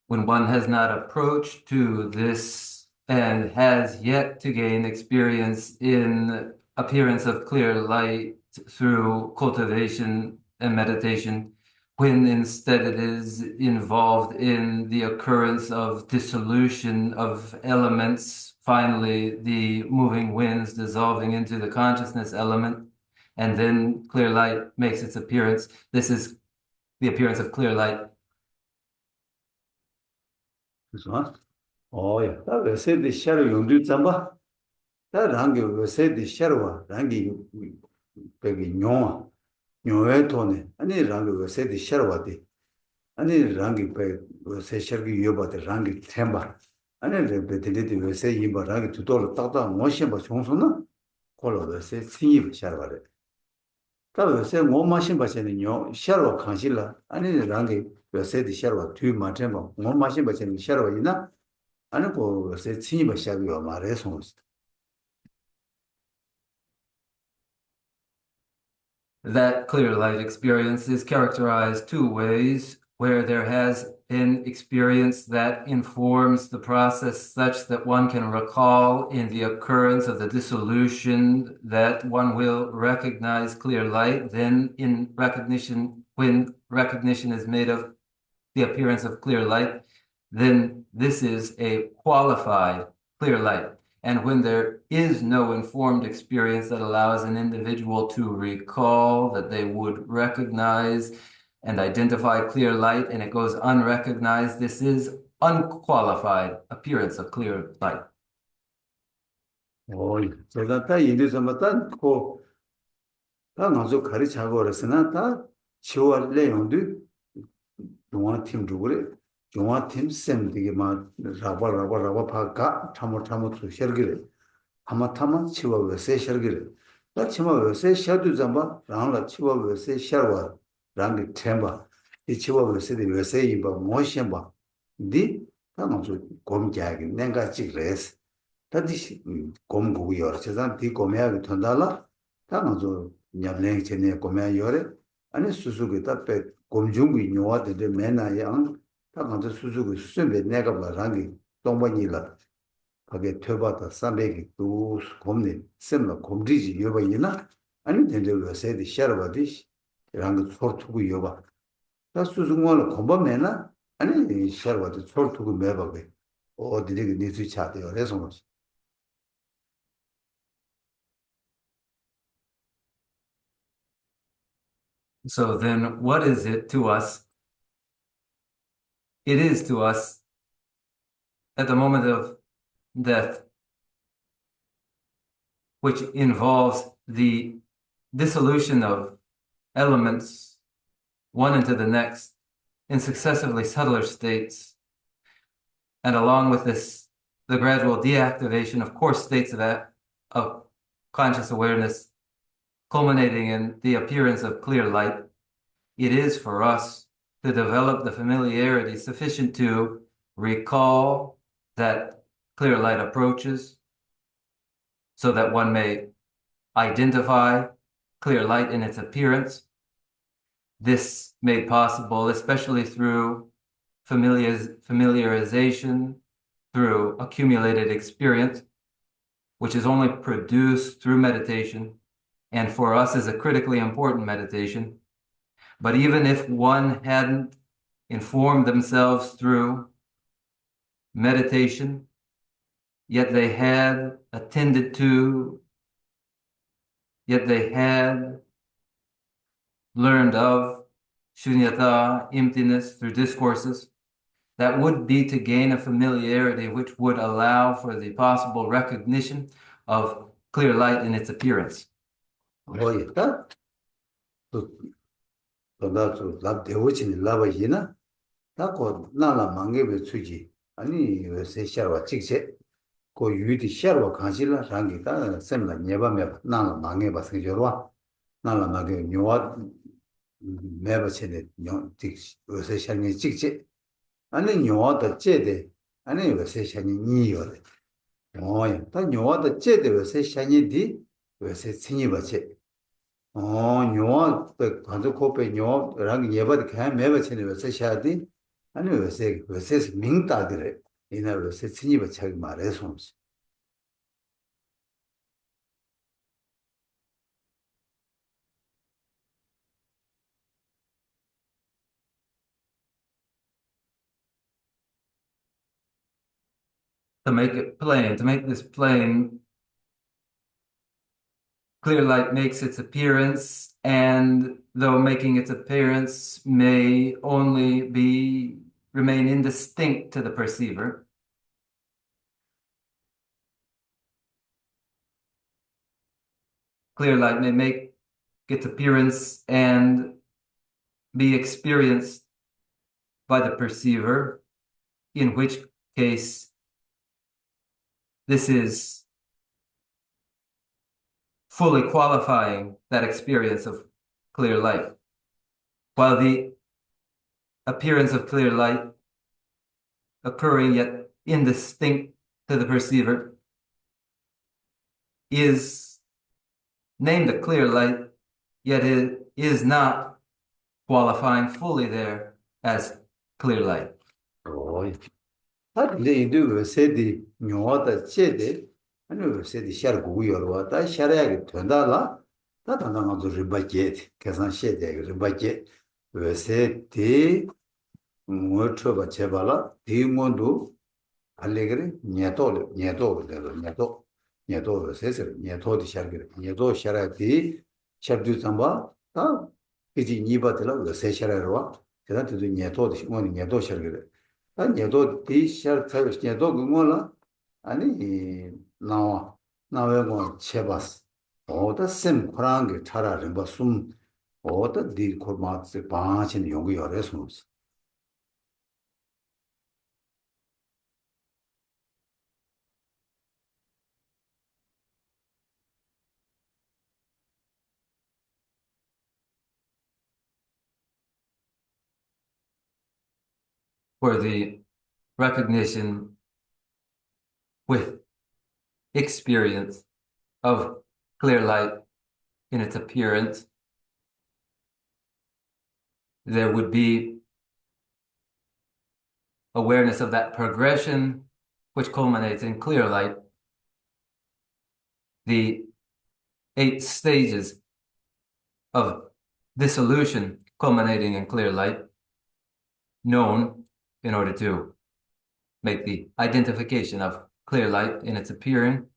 A: When one has not approached to this and has yet to gain experience in appearance of clear light through cultivation and meditation, when instead it is involved in the occurrence of dissolution of elements, finally the moving winds dissolving into the consciousness element, and then clear light makes its appearance. This is the appearance of clear light.
B: 그래서 어야 다 왜세디 샤로 용도 잠바 다 랑게 왜세디 샤로와 랑게 베기 뇽에 돈에 아니 랑게 왜세디 샤로와디 아니 랑게 베 왜세 샤르기 요바데 랑게 템바 아니 베데데디 왜세 이바 랑게 두돌 따다 모셔 총소나 콜로데 세 신이 샤르바데 다 왜세 뭐 마신 바세는 샤로 칸실라 아니 랑게 왜세디 샤로와 뒤 마템바 뭐 마신 바세는 샤로이나 아니 세 신이 샤비와 말해 송스
A: That clear light experience is characterized two ways, where there has been experience that informs the process such that one can recall in the occurrence of the dissolution that one will recognize clear light. Then in recognition, when recognition is made of the appearance of clear light, then this is a qualified clear light. And when there is no informed experience that allows an individual to recall that they would recognize and identify clear light, and it goes unrecognized, this is unqualified appearance of clear light.
B: 제가 다 인도에서마다 다 나서 가르치고 그랬으나 다 치워할 내용도 중앙팀 누구래 중앙팀 쌤들이 막 라바 파가 참모 셔기래 하마타마 치워서 셔기래 나 치워서 셔도 잠바 라라 치워서 셔와 랑게 템바 이 치워서 왜서 이바 모션바 디 타마서 곰자기 내가 찍레스 다디 곰고기 여러 세상 디 곰야기 ton달라 타마서 냠랭 전에 곰야 여래 아니 수수기 답배 곰중기 뇨와데 메나양 타마서 수수기 수선배 내가 바랑기 동반이라 하게 퇴바다 삼백이 또 곰네 셈나 곰지지 여바이나 아니 된저로 세디 샤르바디 랑 소르투고 여바 다 수수고는 곰바메나 아니 샤르바디 소르투고 매바게 어디게 니스 차대요 그래서
A: So then what is it to us? It is to us at the moment of death, which involves the dissolution of elements one into the next in successively subtler states, and along with this, the gradual deactivation of coarse states of conscious awareness, culminating in the appearance of clear light. It is for us to develop the familiarity sufficient to recall that clear light approaches so that one may identify clear light in its appearance. This made possible especially through familiarization, through accumulated experience, which is only produced through meditation, and for us is a critically important meditation. But even if one hadn't informed themselves through meditation, yet they had attended to, yet they had learned of shunyata, emptiness, through discourses, that would be to gain a familiarity which would allow for the possible recognition of clear light in its appearance.
B: 뭐였다? 또 대우치니 라바이나 다고 나라 망게베 추지 아니 요새 샤와 찍세 고 유디 샤와 간실라 랑기가 셈나 녀바메 나라 망게바 생겨와 나라 망게 녀와 매버체네 녀 요새 샤니 찍세 아니 녀와다 제데 아니 요새 샤니 니요데 뭐야 다 녀와다 제데 요새 샤니 디 요새 친이바체 녀와 간도 코페 녀랑 예바드 개 매버체네 요새 샤디 아니 요새 민다들에 이나 요새 친이바 차기 말해서
A: To make it plain, to make this plain, clear light makes its appearance, and though making its appearance may only remain indistinct to the perceiver, clear light may make its appearance and be experienced by the perceiver, in which case this is fully qualifying that experience of clear light. While the appearance of clear light occurring yet indistinct to the perceiver is named a clear light, yet it is not qualifying fully there as clear light.
B: 근데 이도 요새디 녀와다 제데 아니 요새디 샤르고 요르와다 샤라야게 된다라 다 단단하고 리바게 계산 셰데 리바게 요새디 뭐처바 제발라 디몬도 알레그레 녀도 요새서 녀도디 샤르게 녀도 샤라디 샤르두 잠바 다 이지 니바들라 요새 샤라로와 제가 또 녀도디 뭐니 녀도 샤르게 녀도 디샤르 타르스 녀도 그거라 아니 나와고 체바스 어다 셈 코랑게 차라리 뭐숨 어다 디 코마스 바친 용기 열어서
A: For the recognition with experience of clear light in its appearance, there would be awareness of that progression which culminates in clear light. The 8 stages of dissolution culminating in clear light, known in order to make the identification of clear light in its appearing.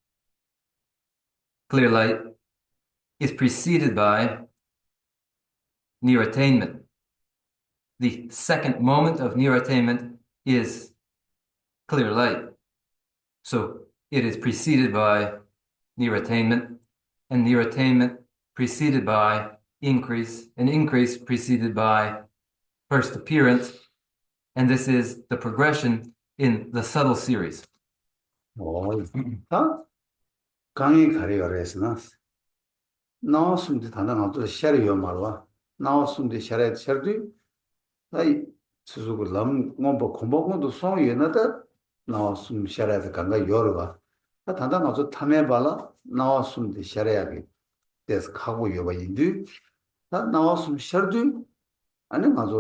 A: Clear light is preceded by near attainment. The second moment of near attainment is clear light. So it is preceded by near attainment, and near attainment preceded by increase, and increase preceded by first appearance. And this is the progression in the subtle series.
B: 강의 가리가리했으나 나왔으면 단단하도 샤리요 말와 나왔으면 샤르디 아이 수수고 남 뭐뭐 공부도 송이나다 나왔으면 샤라도 간가 열어봐 단단하도 탐해 봐라 나왔으면 샤라야게 돼서 가고 여봐 인도 다 나왔으면 샤르디 아니 맞아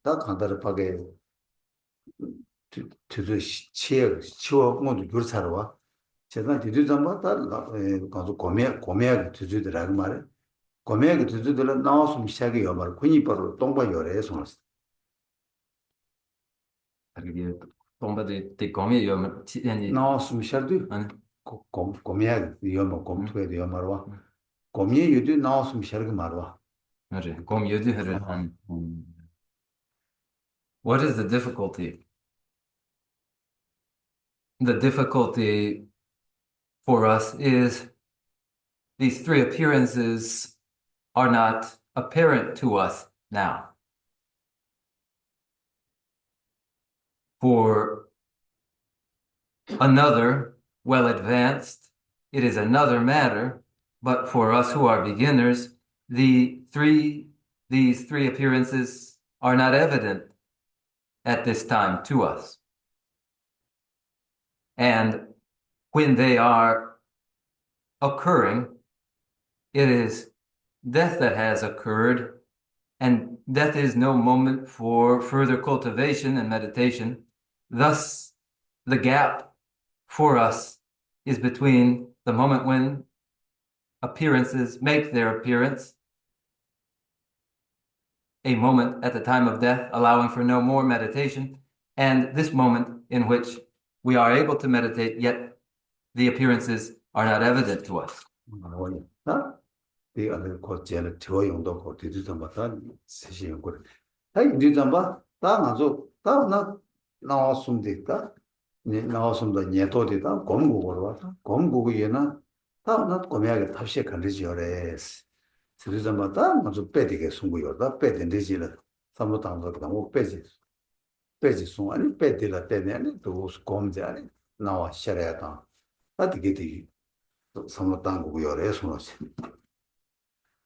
B: 다 간다를 파게 뒤도 치워 뭐도 줄 사러 와 제가 뒤도 좀 봤다 가서 고매하게 뒤도더라고 말해 고매하게 뒤도들 나와서 시작이요 말 군이 바로 동바 요래 손었어
A: Perché tomba di come io
B: 나와서 시작도 고매하게 요마 검토에 요 말와 고매 유도 나와서 시작이 말와
A: What is the difficulty? the difficulty for us is these three appearances are not apparent to us now. For another, well advanced, it is another matter, but for us who are beginners, these three appearances are not evident at this time to us. And when they are occurring, it is death that has occurred, and death is no moment for further cultivation and meditation. Thus, the gap for us is between the moment when appearances make their appearance, a moment at the time of death, allowing for no more meditation, and this moment in which we are able to meditate, yet the appearances are not evident to us.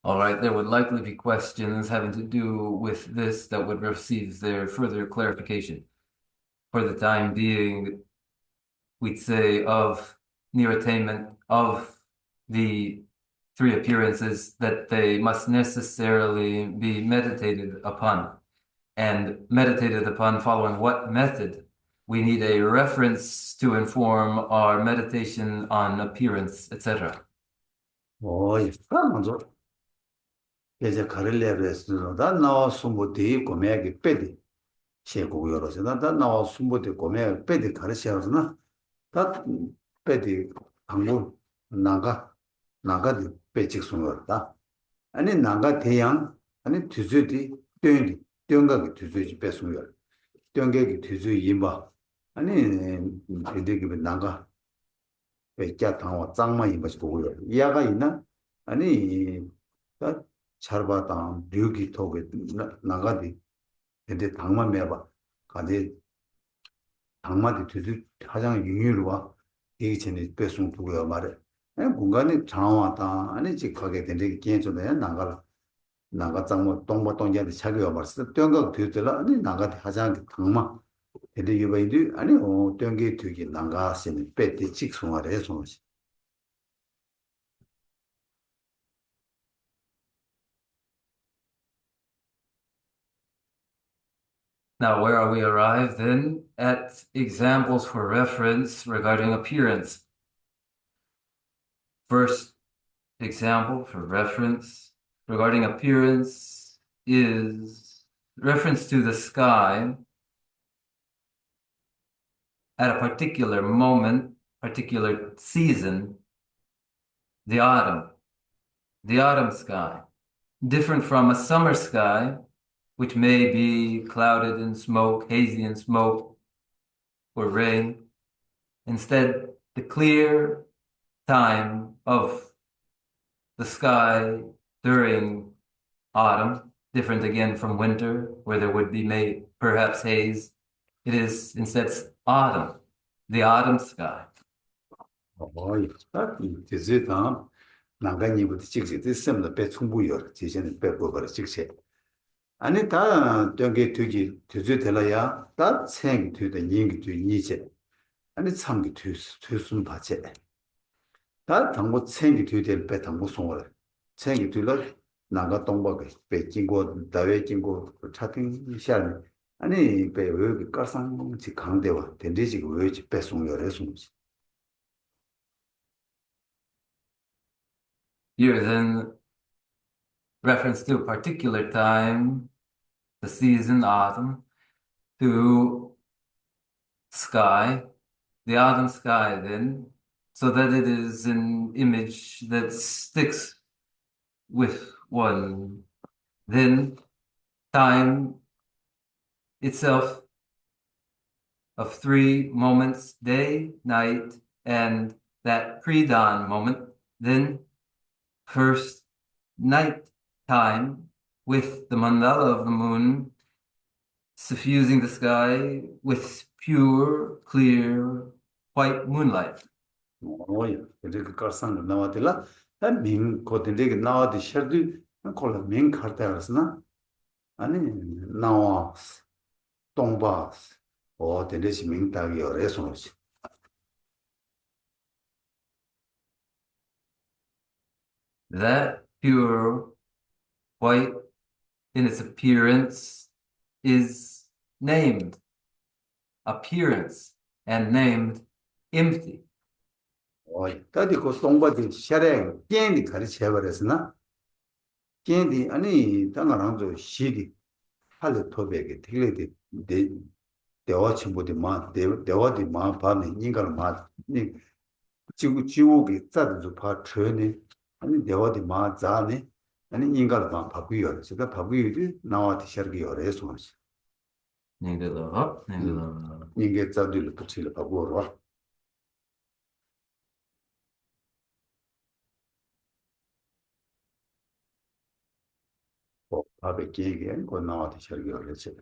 A: All right, there would likely be questions having to do with this that would receive their further clarification. For the time being, we'd say of near attainment of the three appearances that they must necessarily be meditated upon. And meditated upon following what method? We need a reference to inform our meditation on appearance, etc.
B: 이제 가릴래로 했으나 다 나와 숨부디 고매기 빼디 시고 요러서 다 나와 숨부디 고매 빼디 가르셔서나 다 빼디 방문 나가디 빼직 숨어다 아니 나가 대양 아니 뒤즈디 땡디 땡가기 뒤즈지 빼숨요 땡게기 뒤즈 임바 아니 되게 나가 빼자 당와 짱만 임바시 보고요 이야가 있나 아니 다 차르바당 류기 토게 나가디 근데 당만 매봐 가지 당마디 뒤지 가장 유유로와 이게 전에 배송 두고요 말에 공간이 장화다 아니 직하게 된데 괜찮네 나가 장모 동바 동자한테 차기와 말씀 땡각 뒤들라 아니 나가디 하장 당마 근데 이거인데 아니 땡게 뒤기 나가시는 빼디 직송을 해서
A: Now, where are we arrived then? At examples for reference regarding appearance. First example for reference regarding appearance is reference to the sky at a particular moment, particular season, the autumn sky, different from a summer sky, which may be clouded in smoke, hazy in smoke, or rain. Instead, the clear time of the sky during autumn, different again from winter, where there would be perhaps haze. It is instead autumn, the autumn sky.
B: 이제다 나가니부터 직접 있으면 배 충분히요. 지전에 배고버려 직접. 아니 다 저기 되기 되져들어야 다 생기 되다 인기 되 이제 아니 참기 되순 받제 다 당고 생기 되될 배 당고 송을 생기 되려 나가 동박에 배经过 다외经过 차팅 시간 아니 배 여기 깔상지 강대와 된대지 왜 배 송열에 송지
A: Here then reference to a particular time, the season, autumn, to sky, the autumn sky then, so that it is an image that sticks with one. Then time itself of 3 moments, day, night, and that pre-dawn moment. Then first night time with the mandala of the moon suffusing the sky with pure, clear, white moonlight.
B: 오야 이렇게 qarsan 나와들라 민 고든데 나와디 셔드 콜라 민 카르타스나 아니 나와 동바스 오 데레시 민다기 어레소시
A: That pure white in its appearance is named appearance and named empty.
B: 오이 다디 고 동바디 샤레 겐디 가르쳐 버렸으나 겐디 아니 당나랑도 시디 할레 토베게 딜레디 데 대화 친구디 마 대화디 마 밤에 인가를 마니 지구기 짜도 봐 트네 아니 대화디 마 자네 아니 인가를 마 바꾸요 제가 바꾸이지 나와디 셔기 어레소시 인게 짜들 붙이려 바꾸어 밥에 끼게 그 나와디 셔기 어레시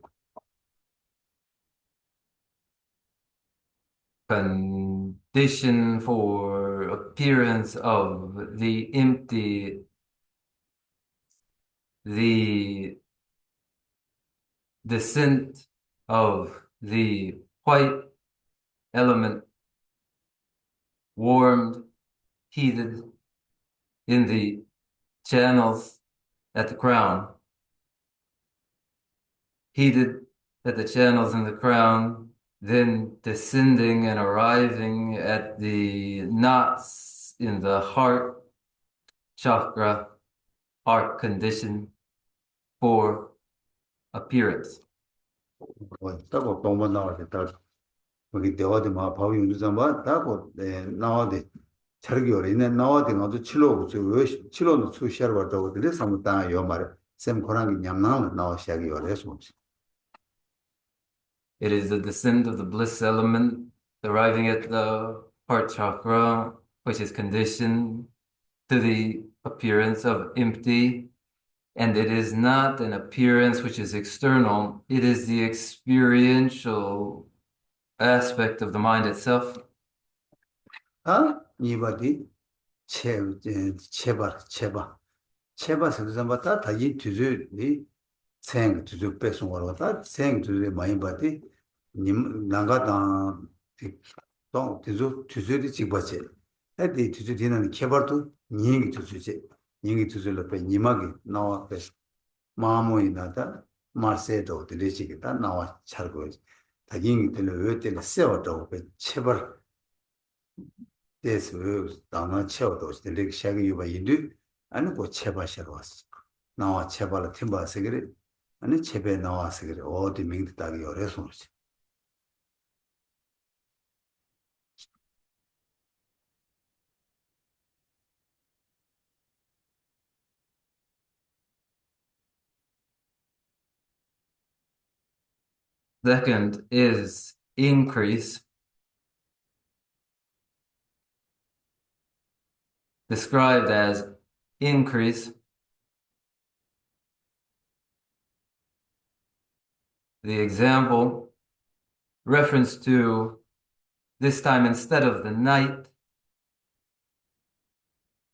A: Condition for appearance of the empty, the descent of the white element, warmed, heated in the channels at the crown, heated at the channels in the crown, then descending and arriving at the knots in the heart chakra, heart condition for appearance.
B: 따고 동반 나와디 다 거기 대화디 마 바위 운주삼바 따고 나와디 차르기 어리네 나와디 나도 칠로 왜 칠로는 수시하러 왔다고 그래 삼다 요 말에 샘 고랑이 냠나는 나와 시작이 어려서
A: It is the descent of the bliss element arriving at the heart chakra, which is conditioned to the appearance of empty. And it is not an appearance which is external. It is the experiential aspect of the mind itself.
B: 아 이바디 체바 서점바다 다이 뒤즈니 생 뒤즈 배송 거다 생 뒤즈 많이 바디 님 나가다 또 뒤즈디 찍바체 에디 뒤즈 디는 개발도 닝이 뒤즈지 닝이 뒤즈를 배 님하게 나와 배 마모이 나다 마세도 들리지기다 나와 잘고 다잉이 되는 왜 때는 세워도 배 체벌 대수 다나 채워도 되게 시작이 유바 인도 아니 뭐 체바셔 왔어 나와 체발을 팀바서 그래 아니 체배 나와서 그래 어디 명도 딱이 어려서 그렇지
A: Second is increase, described as increase. The example, reference to this time instead of the night,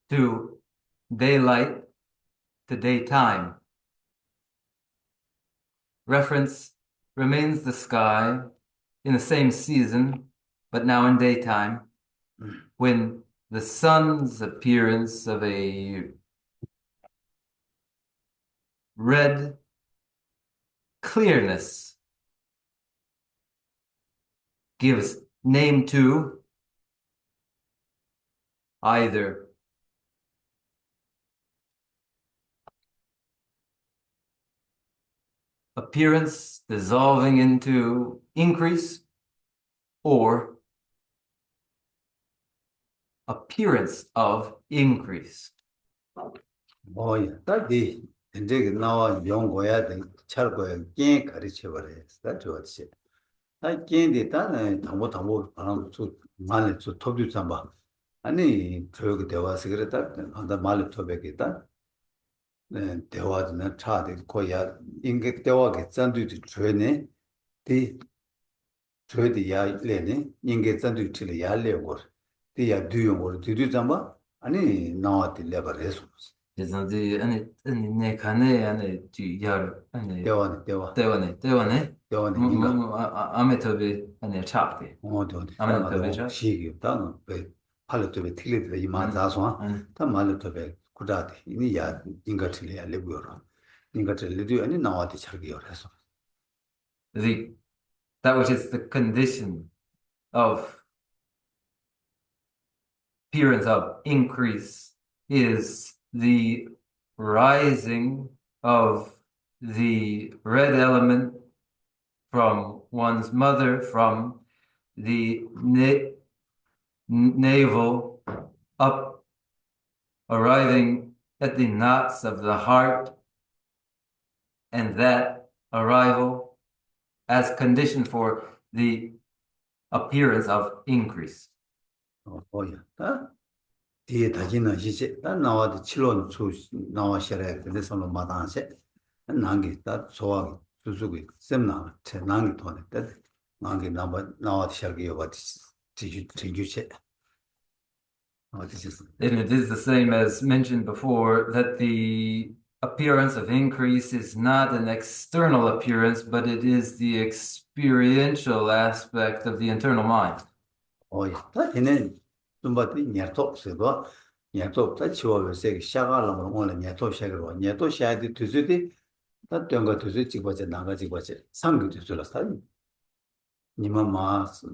A: to daylight, to daytime. Reference remains the sky in the same season, but now in daytime, when the sun's appearance of a red clearness gives name to either appearance dissolving into increase or appearance of increase.
B: 뭐야 딱이 이제 나와 연구해야 돼 철거에 게 가르쳐 버려 다 좋았지 다 깨인데 다는 당보 바람 수 말을 수 토비 삼바 아니 저기 대화서 그랬다 한다 말을 토백이다 네 대화는 차대 거야 인게 대화게 잔두지 죄네 디 죄디 야 레네 인게 잔두지 야 레고 디야 두용을 두두 잠바 아니 나와티 레버레스
A: 그래서 아니 내 칸에 아니 뒤열 아니
B: 대화
A: 대원에
B: 대화는 인가
A: 아메토비 아니 차트
B: 어디
A: 아메토비
B: 다가도
A: 차
B: 시기 다는 왜 팔로토베 틀리더 이마
A: 아니
B: 자소
A: 아니
B: 다 말로토베 구다데 이니 야 인가 틀려야 레고요 인가 틀리도 아니 나와디 차기요 해서
A: the that which is the condition of appearance of increase is the rising of the red element from one's mother, from the navel up, arriving at the knots of the heart, and that arrival as condition for the appearance of increase.
B: 뭐야 다 뒤에 다지는 시세 다 나와디 칠론 수 나와셔야 근데 손로 마다세 난게 다 소화기 수수기 셈나 제 난게 돈에 때 난게 나와디 샤기요 바티 지주체
A: And it is the same as mentioned before that the appearance of increase is not an external appearance, but it is the experiential aspect of the internal mind.
B: 다 얘는 좀 봐도 녀톱 쓰고 녀톱 다 치워서 샤가라면 오늘 녀톱 샤가로 녀톱 샤야디 두즈디 다 된거 두즈 찍어서 나가지 버지 상그 두즈라서 니만 마스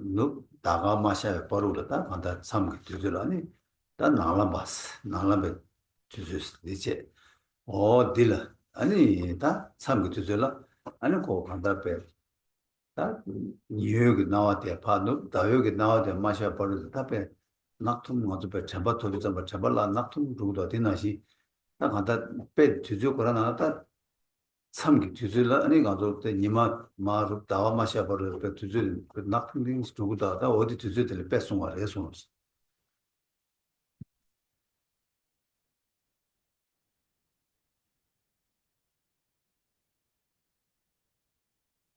B: 다가 마샤 버루다 간다 상그 두즈라니 다 나라바스 나라베 두즈스 이제 딜라 아니 다 상그 두즈라 아니 고 간다베 다 뉴욕 나와대 파노 다욕 나와대 마샤 버루 답에 낙툼 먼저 배 잡아 돌이 잡아라 낙툼 루도 되나시 나 간다 배 주주 거라 나다 참기 주주라 아니 가서 때 니마 마루 다와 마샤 버루 배 주주 그 낙툼 딩 주고다 다 어디 주주들 뺏송 와 해서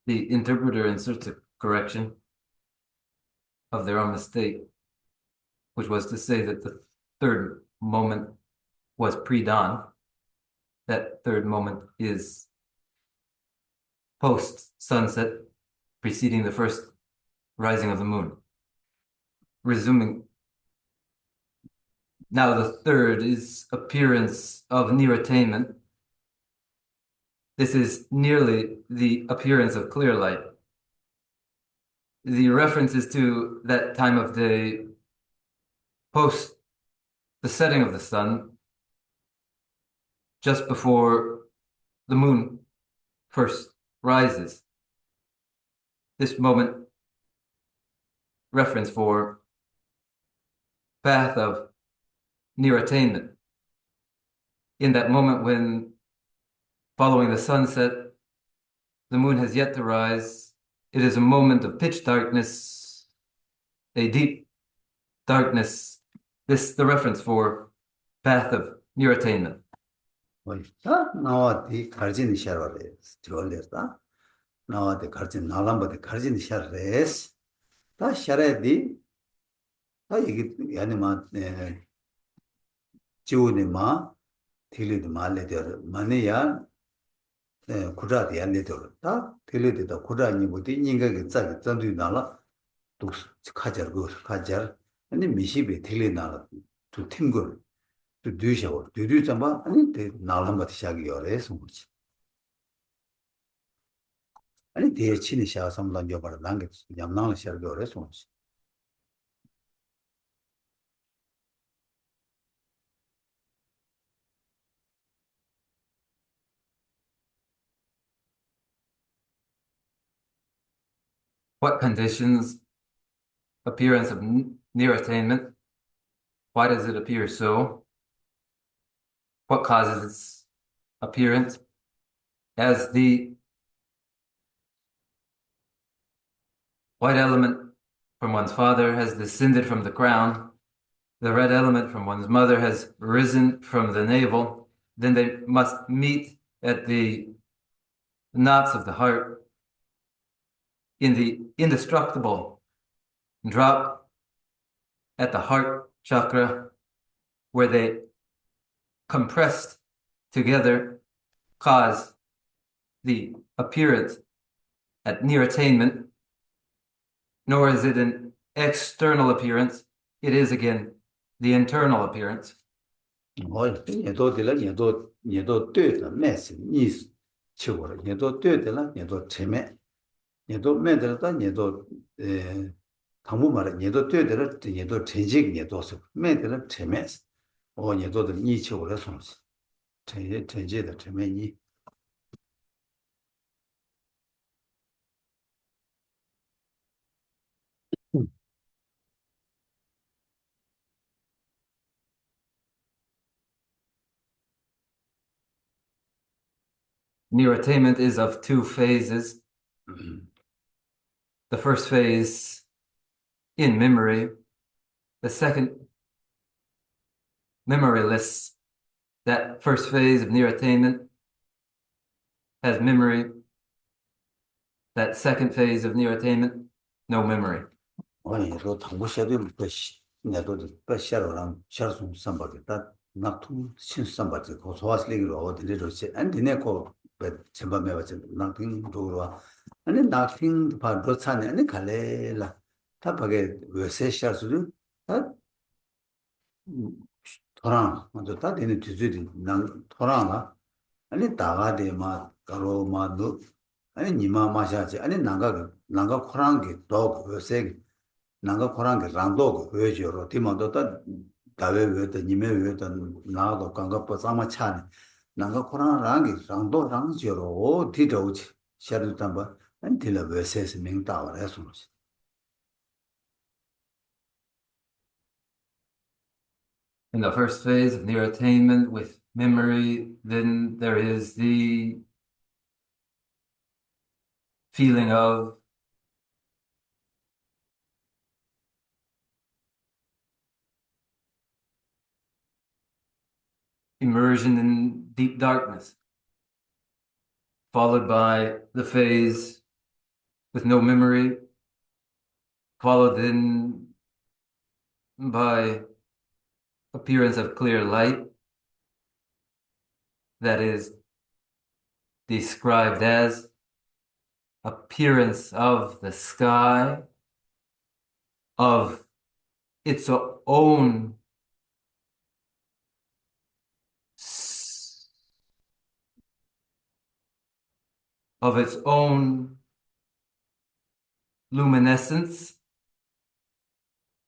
A: The interpreter inserts a correction of their own mistake, which was to say that the third moment was pre-dawn. That third moment is post-sunset, preceding the first rising of the moon. Resuming, now the third is appearance of near attainment. This is nearly the appearance of clear light. The reference is to that time of day post the setting of the sun, just before the moon first rises. This moment, reference for path of near attainment. In that moment when, following the sunset, the moon has yet to rise, it is a moment of pitch darkness, a deep darkness. This is the reference for path of near attainment.
B: 나와디 가르진 샤라레 스티올레다 나와디 가르진 나람바디 가르진 샤레스 다 샤레디 다 이게 아니마 지우네마 딜리드 말레데 마네야 구라디 안데도 다 딜리드다 구라니 뭐디 인가게 짜게 전두 나라 또 카자르고 카자르 아니 미시베 딜리나라 또 팀걸 또 뒤셔 뒤뒤 잠바 아니 대 나람바티 샤기 요레스 뭐지 아니 대치니 샤 삼란 요바라 난게 얌나라 샤기 요레스 뭐지
A: What conditions appearance of near attainment? Why does it appear so? What causes its appearance? As the white element from one's father has descended from the crown, the red element from one's mother has risen from the navel, then they must meet at the knots of the heart in the indestructible drop at the heart chakra, where they compressed together cause the appearance at near attainment, nor is it an external appearance, it is again the internal appearance.
B: 也都对了，也都对的，没事，你去过了，也都对的了，也都前面，也都没得了，也都汤姆嘛了，也都对的了，也都成绩也都是没得了前面是，也都的你去过了东西，成绩的前面你。
A: Near attainment is of two phases. The first phase in memory, the second memoryless. That first phase of near attainment has memory. That second phase of near attainment, no memory.
B: 也说通过写对不写，那都是不写了让写从上把的，但那通信上把的，我说是那个我的那种写，俺的那个不全部没有这那听多了，俺那听把多惨的，俺看来了，他把个外写写出去，他토랑 먼저 다 되는 뒤줄이 난 토랑아 아니 다가데 마 가로 마도 아니 니마 마샤지 아니 나가 코랑게 도 요새 나가 코랑게 랑도 왜저로 디마도 다 다외 왜도 니메 왜도 나도 강가 버사마 차네 나가 코랑 랑게 랑도 랑저로 디도지 샤도 담바 아니 딜라 왜세스 명다와 해소지
A: In the first phase of near attainment with memory, then there is the feeling of immersion in deep darkness, followed by the phase with no memory, followed then by appearance of clear light that is described as appearance of the sky, of its own luminescence,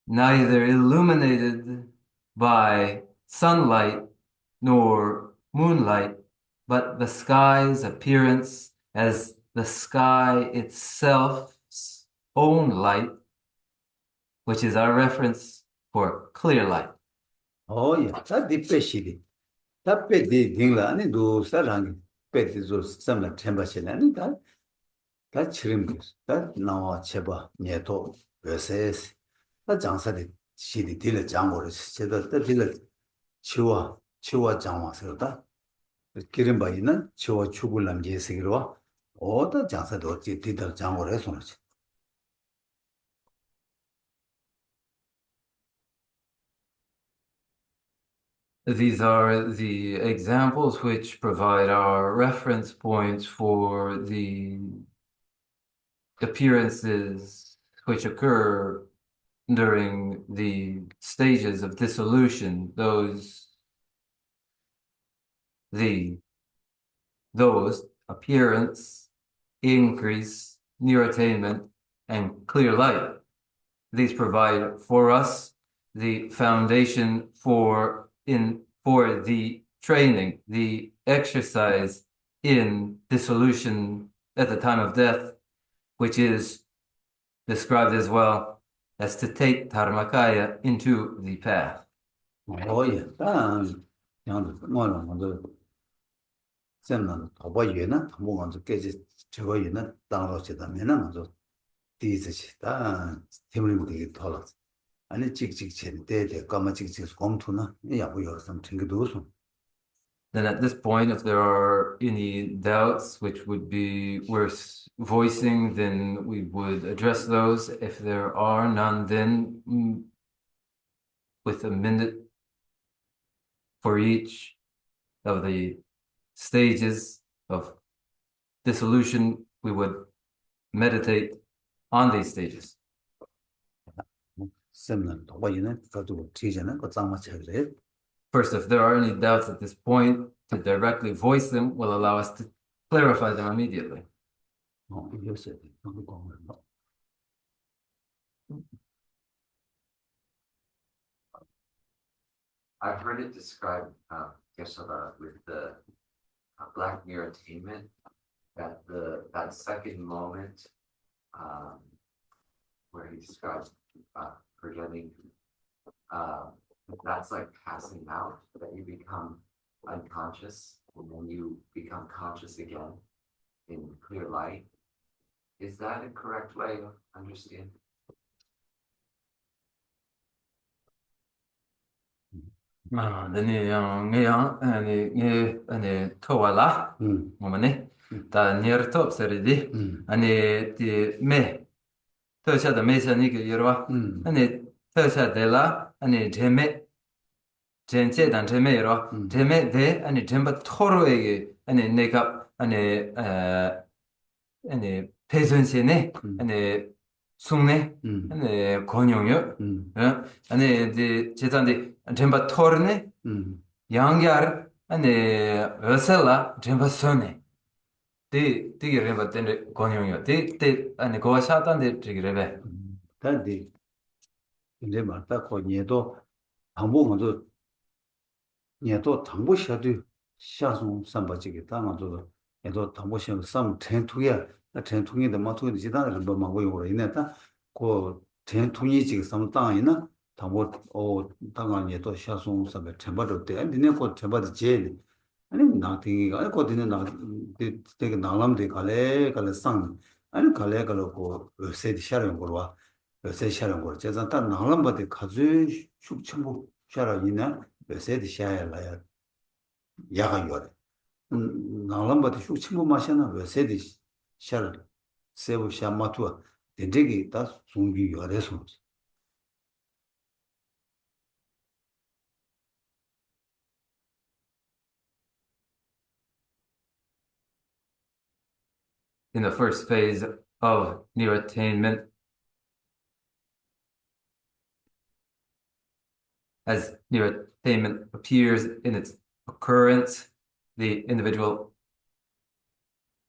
A: neither illuminated by sunlight nor moonlight, but the sky's appearance as the sky itself's own light, which is our reference for clear light.
B: 야, 다 디페시리. 다 빼디 딩라 아니 도 사랑이 빼디 조 삼라 템바시라니 다 치림스. 다 나와 제바 녀도 베세스. 다 장사디 시디 딜레 장고를 제가 다 딜레 치와 장와서다. 기름 바이는 치와 축을 남제시기로 어떤 장사도 어찌 디들 장고를 해서는
A: These are the examples which provide our reference points for the appearances which occur during the stages of dissolution, those appearance, increase, near attainment, and clear light. These provide for us the foundation for the training, the exercise in dissolution at the time of death, which is described as well as to take Dharmakaya into the path.
B: 예, 딱 양도 뭐는 먼저 쌤은 도바 유나 뭐 먼저 깨지 저거 유나 따로 지다면은 먼저 디즈치 다 팀을 되게 털어 아니 찍찍치 때때 까마 찍찍 검투나 야부여 some 챙겨도서
A: Then at this point, if there are any doubts which would be worth voicing, then we would address those. If there are none, then with a minute for each of the stages of dissolution, we would meditate on these stages.
B: 셈는 도와이는 가지고 지제는 그 장마 책을
A: First, if there are any doubts at this point, to directly voice them will allow us to clarify them immediately.
B: 요새 너무 고마워.
C: I've heard it described, Geshe-la, with the black mirror attainment, that that second moment where he describes forgetting, that's like passing out, that you become unconscious and then you become conscious again in clear light. Is that a correct way of understanding?
A: 아니 토와라 뭐네 다 니르톱 서리디 아니 디메 터샤다 메샤니 여러와 아니 터샤데라 아니 제메 젠체단 제메 여러 제메 데 아니 젠바 토로에게 아니 내가 아니 패전시네 아니 숭네 아니 권용요 아니 디 제단디 젠바 토르네 양갸르 아니 어셀라 젠바 소네 디 디게 렘바 텐데 권용요 디 아니 고와 샤탄데 디게레베
B: 단디 이제 말다 거니에도 방법은 얘도 당보셔도 샤송 삼바지게 당아도 얘도 당보셔도 삼 전투야 나 전투인데 마토도 지단을 한번 막고 요로 있네다 고 전투이 지금 삼 땅이나 당보 당한 얘도 샤송 삼에 전바도 때 니네 고 전바도 제일 아니 나팅이가 알고 되는 나 되게 나람데 갈래 상 아니 갈래 갈고 세디 샤는 거로 세 샤는 거 제가 딱 나람바데 가주 숙청부 샤라 있나 세디 샤야라야 야가 요래 나람바데 숙청부 마셔나 세디 샤 세부 샤마투 된데기 다 송비 요래서
A: in the first phase of near attainment, as near attainment appears in its occurrence, the individual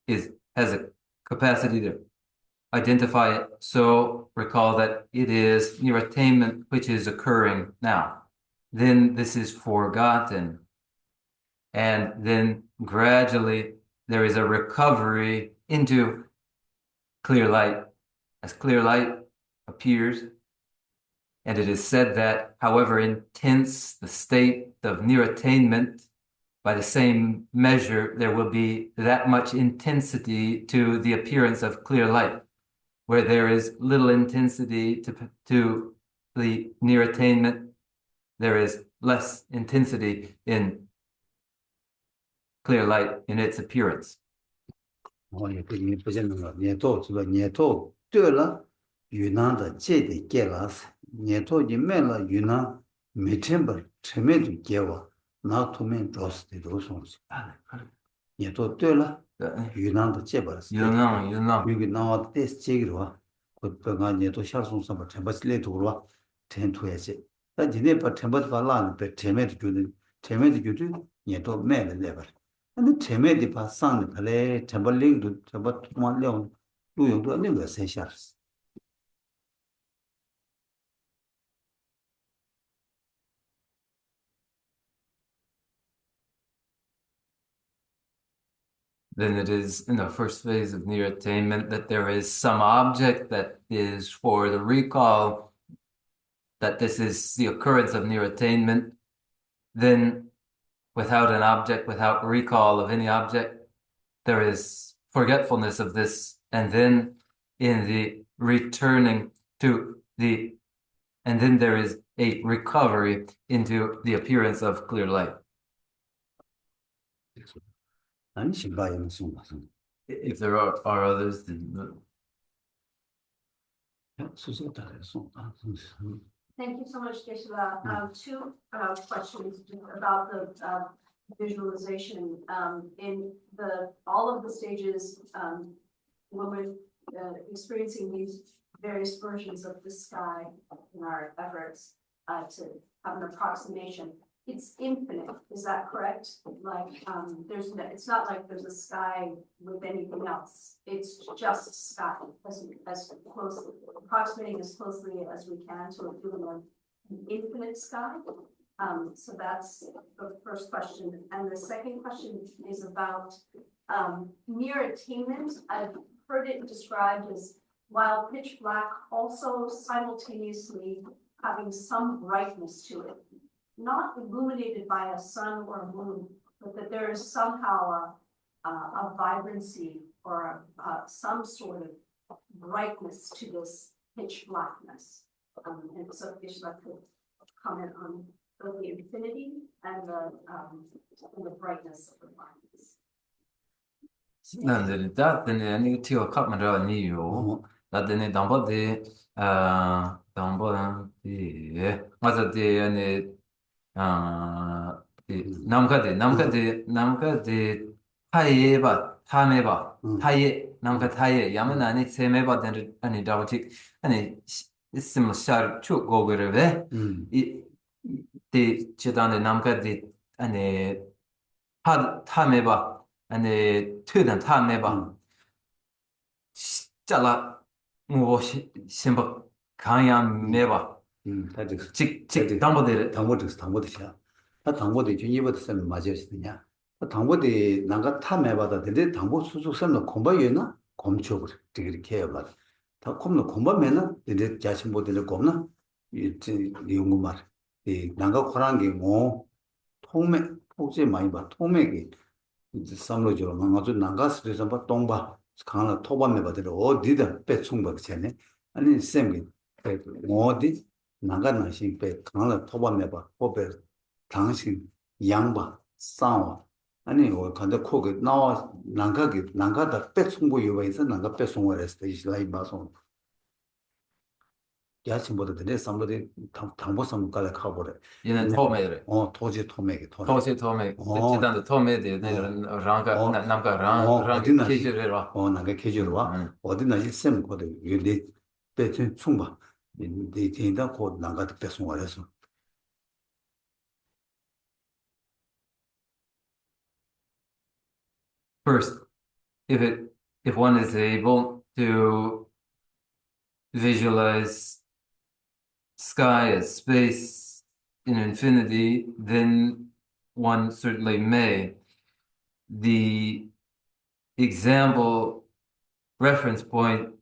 A: has a capacity to identify it. So recall that it is near attainment which is occurring now. Then this is forgotten. And then gradually there is a recovery into clear light. As clear light appears, and it is said that however intense the state of near attainment, by the same measure, there will be that much intensity to the appearance of clear light. Where there is little intensity to the near attainment, there is less intensity in clear light in its appearance.
B: 也对你不见那个年头是吧？年头对了，云南的界的给了是，年头一卖了云南每天把前面就给我，拿图面找死的都送去。年头对了，云南的界吧是。云南，여기 나와 테스트 제기로 와. 그가年头下送什么全部是来图了，全图也是。但今天把全部把拉的被前面的年头卖了那边。 근데 재매디 파상네 팔에 잠벌링도 저버 통만령 요용도 내가 세샤스
A: Then it is in the first phase of near attainment that there is some object that is for the recall, that this is the occurrence of near attainment. Then without an object, without recall of any object, there is forgetfulness of this. And then in the returning to the, and then there is a recovery into the appearance of clear light.
B: 아니 신바에는 송바
A: If there are others, then
B: 수수다 송바
D: Thank you so much, Geshe-la. Two questions about the visualization. In all of the stages, when we're experiencing these various versions of the sky in our efforts to have an approximation, it's infinite. Is that correct? Like, it's not like there's a sky with anything else. It's just sky, as close, approximating as closely as we can to a feeling of an infinite sky. So that's the first question. And the second question is about near attainment. I've heard it described as while pitch black, also simultaneously having some brightness to it. Not illuminated by a sun or a moon, but that there is somehow a vibrancy or some sort of brightness to this pitch blackness. And so Geshe-la could comment on both the infinity and the brightness of the blackness.
A: then that then any to cut my new that then dumbo the dumbo the what's the any 남가 타이에 봐 타메 봐 타이에 남가 타이에 야면 아니 세메 봐 되는 아니 다우직 아니 있으면 샤르 고거를 왜이 제단에 남가 아니 타메 봐 아니 퇴단 타메 봐 짜라 뭐 심박 강양 메봐 직
B: 당보들이야. 다 당보들 주니버도 쓰면 맞으시냐? 당보들 난가 탐해봐다 근데 당보 수수 쓰는 공부였나? 검초고 이렇게 해 봐. 다 콤는 공부면은 근데 자신보들 겁나 이 연구 말. 이 난가 코란 게뭐 통맥 혹시 많이 봐. 통맥이 이제 삼로죠. 망아주 난가 스트레스 봐 동바 강나 토반매 받으러 어디다 빼충박 전에 아니 쌤이 어디 나가나신 배 강을 토반해봐 호배 당신 양바 싸워 아니 뭐 간다 코게 나와 난가다 빼송고 요바에서 난가 빼송을 했을 때 이슬라이 바송 야친보다 내 삼로데 당보 삼가를 가버려
A: 얘는 토메래
B: 토지 토메게
A: 토시 토메 지단도 토메데 랑가 남가 랑 계절해라
B: 나가 계절와 어디나 있으면 거기 내 빼충 충바 네 진짜 곧 나가도 배송을 해서
A: First, if one is able to visualize sky as space in infinity, then one certainly may. The example reference point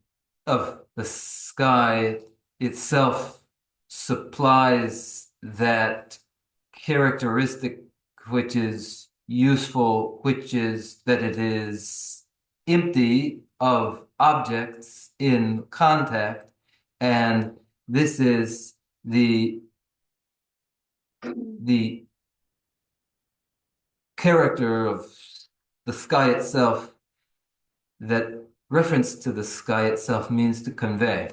A: of the sky itself supplies that characteristic which is useful, which is that it is empty of objects in contact, and this is the character of the sky itself that reference to the sky itself means to convey.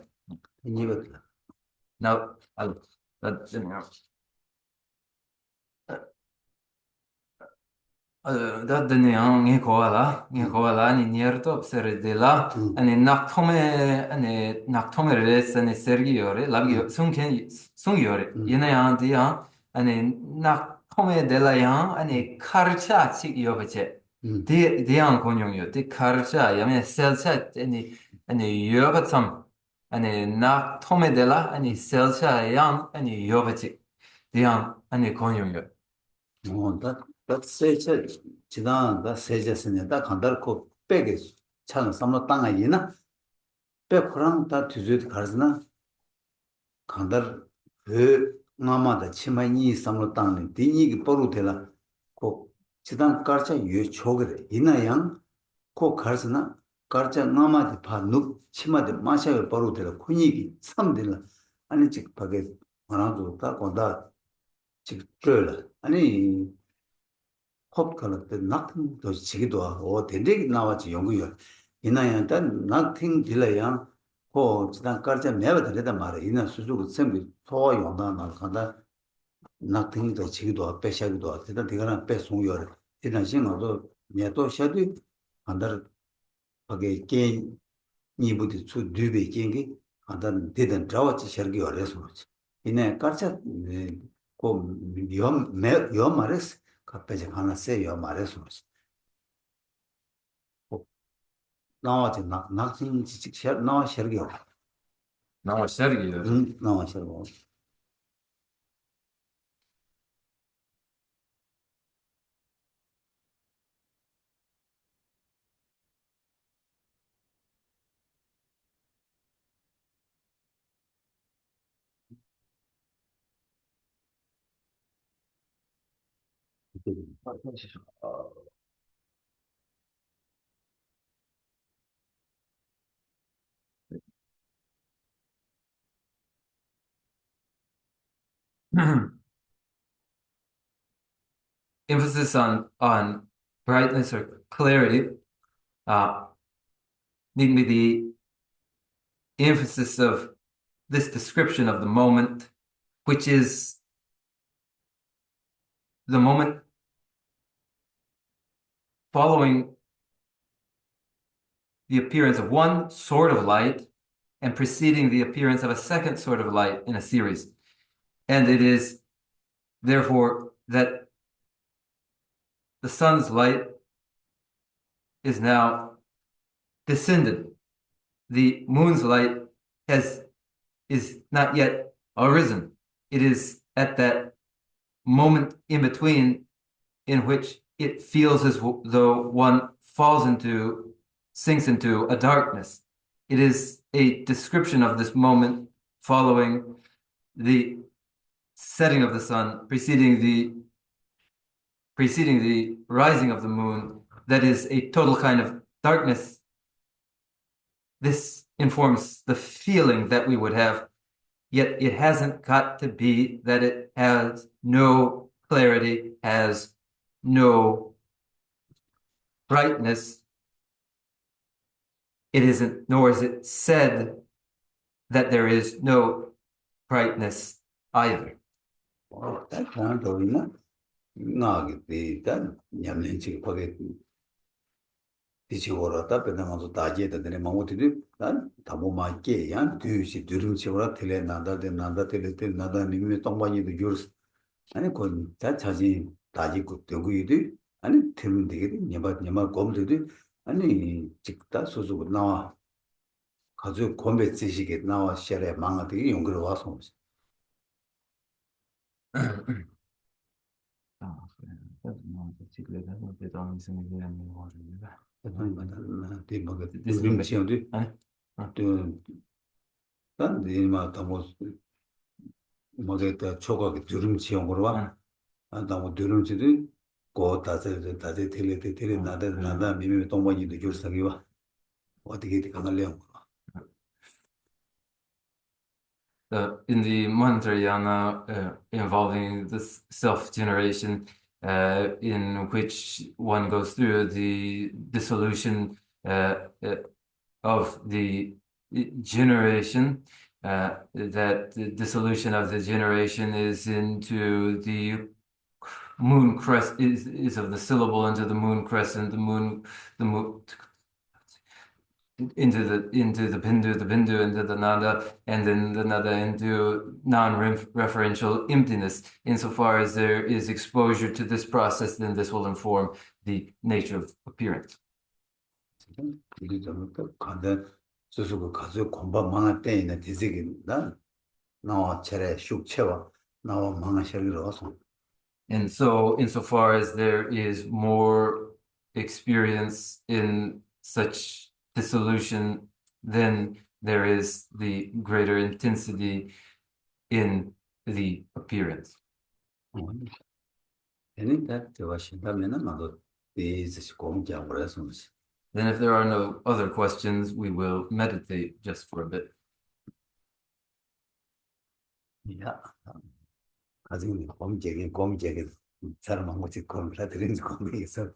A: Now, that's nge koala ani nierto observedela ani naktome res ani sergiore labgi sungiore yene andia ani naktome dela ya ani karcha chik yobache de an konyo de karcha yame selcha ani yobatsam ani naktome dela ani selcha yang ani yobache de an ani konyo
B: that 세제 지난 다 세제스네 다 간다고 빼게 차는 삼로 땅아 이나 빼코랑 다 뒤즈드 가르나 간다 그 나마다 치마니 삼로 땅네 디니기 버루텔라 고 지단 깔차 유 초그래 이나양 고 가르나 가르쳐 나마디 파눅 치마데 마샤가 바로 되라 군익이 참들라 아니 즉 밖에 하나도 딱 건다 즉 줘라 아니 컵컬러 때 낙팅도 지기도 하고 대대기 나왔지 연구요 이나야 일단 낙팅 딜라야 고 지난 가르쳐 내가 되다 말이야 이나 수수고 셈비 소화 용나 나간다 낙팅도 지기도 하고 빼샤기도 하고 일단 대가나 빼송요 일단 신어도 내도 셔도 안다 밖에 게임 니부디 수 뒤에 게임이 안단 되던 자와치 셔기 어려서 그렇지 이내 깔차 고 위험 요 말했어 갑자기 하나 세요 말했어 그렇지 나와지 낙진 지직 나와 셔기
A: No, Sergio.
B: 나와 셔고
A: Emphasis on brightness or clarity, need be the emphasis of this description of the moment, which is the moment following the appearance of one sort of light and preceding the appearance of a second sort of light in a series. And it is therefore that the sun's light is now descended. The moon's light is not yet arisen. It is at that moment in between in which it feels as though one sinks into a darkness. It is a description of this moment following the setting of the sun, preceding the rising of the moon, that is a total kind of darkness. This informs the feeling that we would have, yet it hasn't got to be that it has no clarity, has no brightness. It isn't, nor is it said that there is no brightness either.
B: 딱 하나 더 있나? 나게 일단 냠nen치 거기 디치고라다 베나마도 다지에다 되네 마모티도 난 다모 마게 야 뒤시 드름치고라 틀에 나다데 나다텔레 나다 님이 똥바니도 줄스 아니 건 자차지 다지고 되고이도 아니 틀면 되게 냐마 곰들도 아니 직다 소소고 나와 가지고 곰배 지식에 나와 셔래 망아들이 용거로 와서 뭐겠다 초과게 두름치용으로 와. 나뭐 두름치도 고 다세 텔레 나다 미미 동반이도 줄서기 와. 어떻게 가능해요?
A: In the Mantrayana involving this self-generation, in which one goes through the dissolution of the generation, that the dissolution of the generation is into the moon crest, is of the syllable into the moon crescent, the moon into the bindu into the nada, and then the nada into non-referential emptiness. Insofar as there is exposure to this process, then this will inform the nature of appearance.
B: 이게 좀 간다. 스스로 가서 공부 망할 때 있는 디지기 나와 차례 숙체와 나와 망하셔리로 와서.
A: And so, insofar as there is more experience in such dissolution, then there is the greater intensity in the appearance.
B: 얘는 다 대화 신다면은 나도 이제 공부하고 그래서
A: Then if there are no other questions, we will meditate just for a bit.
B: 야, 나중에 고민제게 사람 뭐지 고민을 드리는 고민이 있어.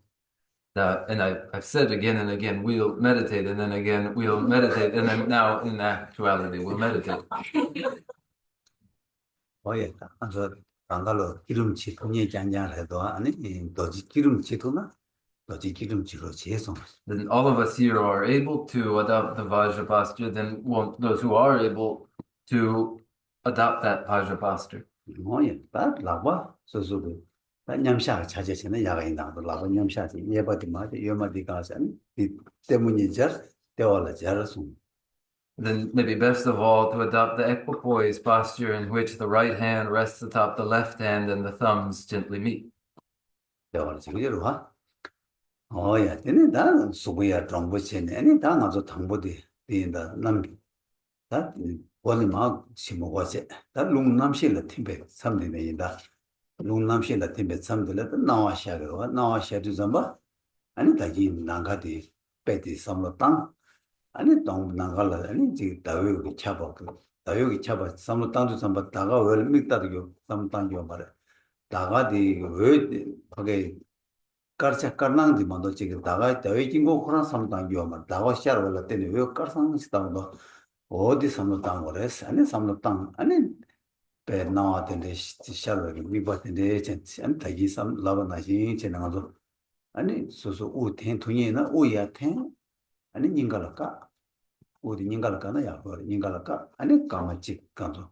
A: And I've said again and again, we'll meditate, and then again, we'll meditate, and then now in actuality, we'll meditate.
B: 뭐였다. 그래서 방갈로 기름치 통에 장장을 해도 아니 도지 기름치도나 도지 기름치로 제송.
A: Then all of us here are able to adopt the Vajra posture, then those who are able to adopt that Vajra posture.
B: 뭐였다. 라바 소소도 냠샤 자제시는 야가 있나도 라바 냠샤지 예바디 마디 요마디 가선 이 때문이죠. 대화를 잘해서.
A: Then maybe best of all to adopt the equipoise posture in which the right hand rests atop the left hand and the thumbs gently meet.
B: 대화를 지그대로 와. 야, 얘네 다 수고야 정보체네. 아니 다 나서 당보디 된다. 다 원래 막 심어가지. 다 롱남실의 팀배 3대내이다. 롱남실의 팀배 3대를 나와샤로 나와샤도 좀 봐. 아니 다지 나가디 배디 삼로 땅. 아니 땅 나갈라. 아니 지 다외기 차바 다외기 차바 삼로 땅도 좀 봐. 다가 왜 밑다도 삼로 땅이 말해. 다가디 왜 거기 karcha karnang di mando chigi daga dawe jingo khurang samdang yuwa ma daga shiar wala teni weo karsang shidang do odi samdang wales ane samdang ane pe nawa tende shiar wala miba tende chanchi ane tagi sam laba na xin che nga zo ane susu u ten tunye na u ya ten ane nyingala ka u di nyingala ka na ya wala nyingala ka ane kama chik kanzo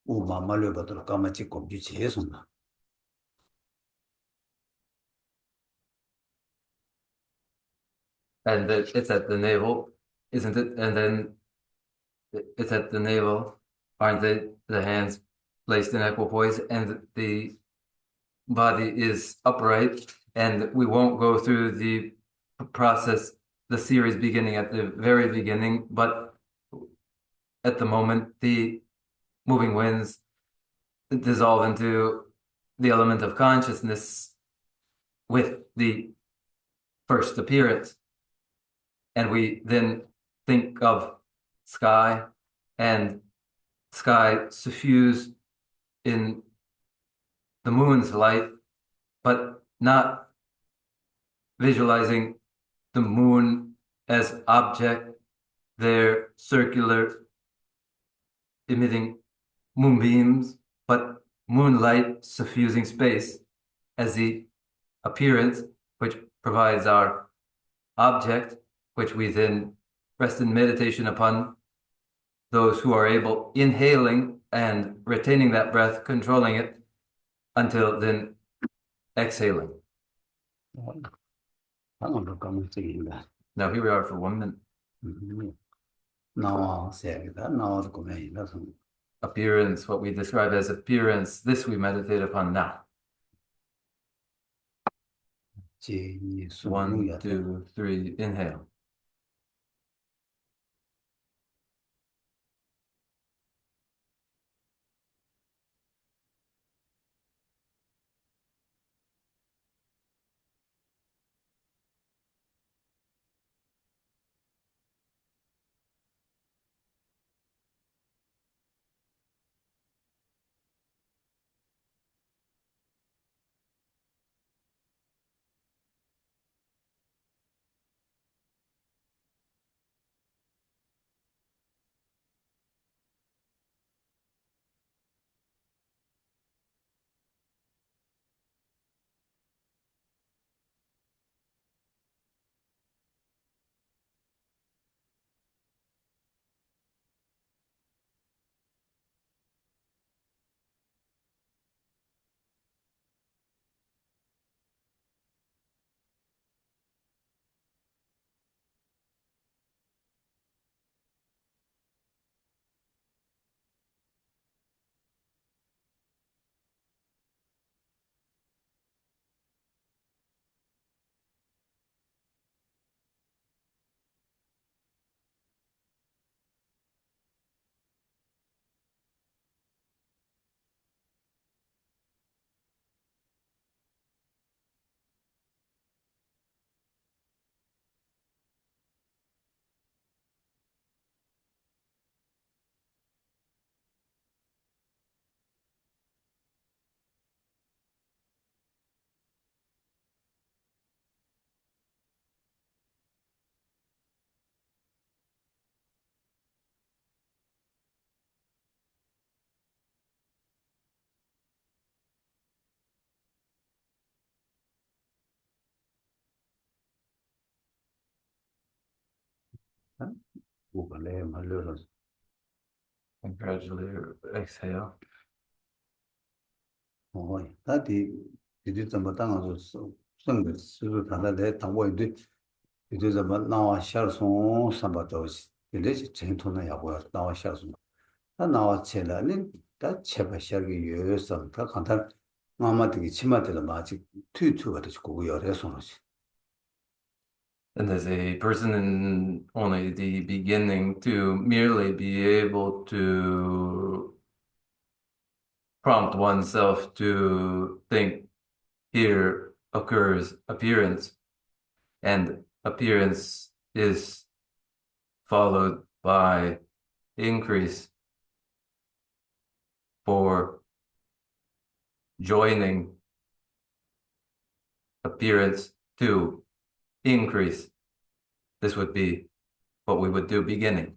B: u ma ma lyo badalo kama chik komju che suna.
A: And it's at the navel, isn't it? And then it's at the navel, aren't they? The hands placed in equipoise, and the body is upright, and we won't go through the process, the series beginning at the very beginning, but at the moment, the moving winds dissolve into the element of consciousness with the first appearance. And we then think of sky and sky suffused in the moon's light, but not visualizing the moon as object, their circular emitting moonbeams, but moonlight suffusing space as the appearance, which provides our object, which we then rest in meditation upon. Those who are able, inhaling and retaining that breath, controlling it, until then exhaling. Now here we are for 1 minute. Appearance, what we describe as appearance, this we meditate upon now. 1, 2, 3, inhale. And gradually exhale. And as a person in only the beginning to merely be able to prompt oneself to think, here occurs appearance, and appearance is followed by increase for joining appearance to increase. This would be what we would do beginning.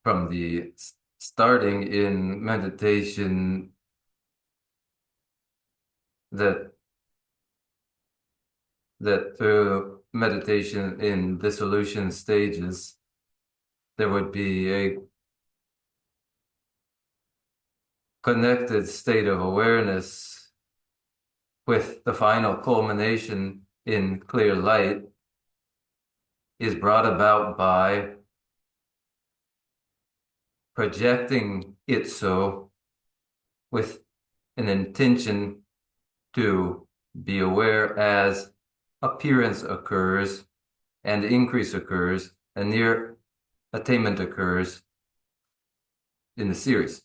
A: From the starting in meditation that through meditation in dissolution stages, there would be a connected state of awareness with the final culmination in clear light is brought about by projecting it so with an intention to be aware as appearance occurs and increase occurs and near attainment occurs in the series.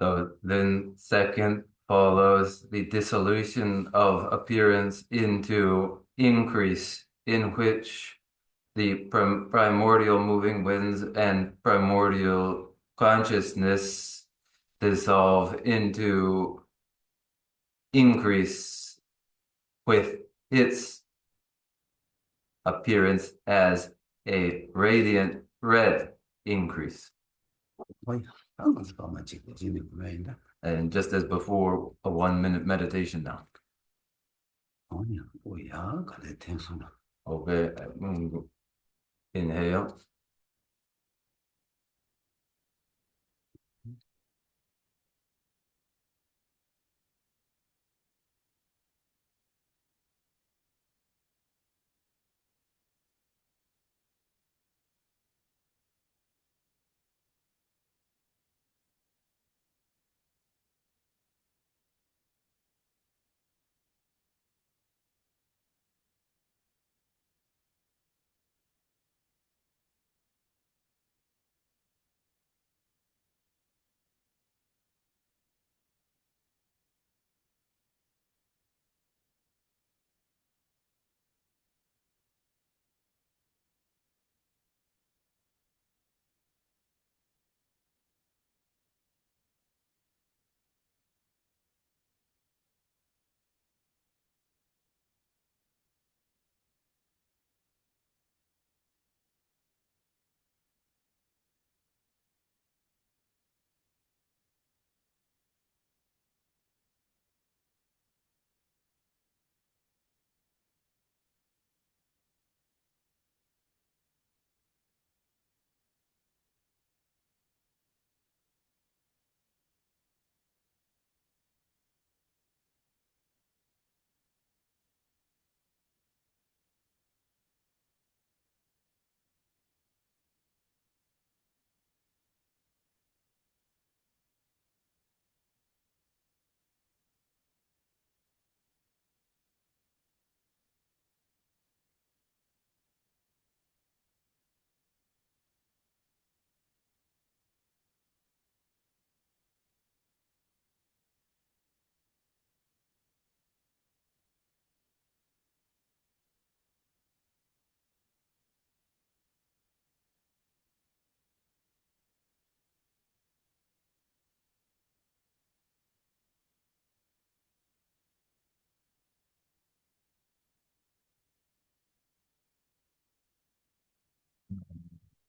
A: So then second follows the dissolution of appearance into increase, in which the primordial moving winds and primordial consciousness dissolve into increase with its appearance as a radiant red increase. And just as before, a 1-minute meditation now. Okay, inhale.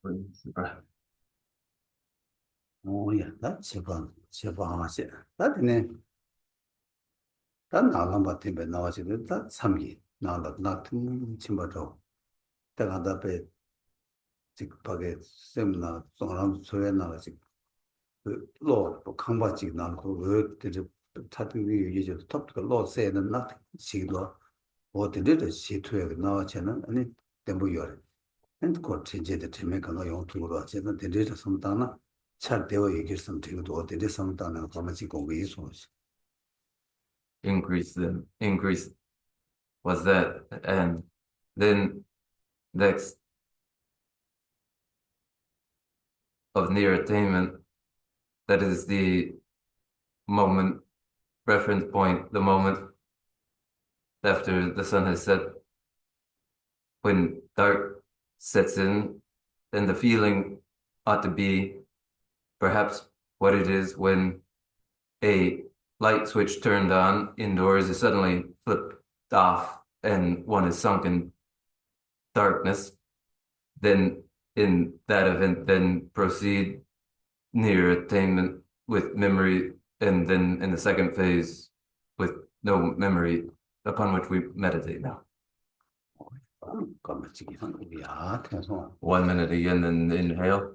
A: Release the breath.
B: Oh, yeah, that's a That name, that Nalamba Timber Nawashi, that Sami, Nala, nothing Chimbato. Tagada Bay, Chick Paget, Semna, Sonam Suena, Lord, Kambachi, Nanko, did a tapping you just top the Lord said nothing, she law, what they did is she to have now channel, and it Tembu and court change to make a long to watch it, and they did some dana. Chad they were get something to what they did some dana, how much it
A: Increase was that, and then next of near attainment, that is the moment, reference point, the moment after the sun has set, when dark sets in, then the feeling ought to be perhaps what it is when a light switch turned on indoors is suddenly flipped off and one is sunk in darkness. Then in that event, then proceed near attainment with memory, and then in the second phase with no memory, upon which we meditate now. 1 minute again, and inhale.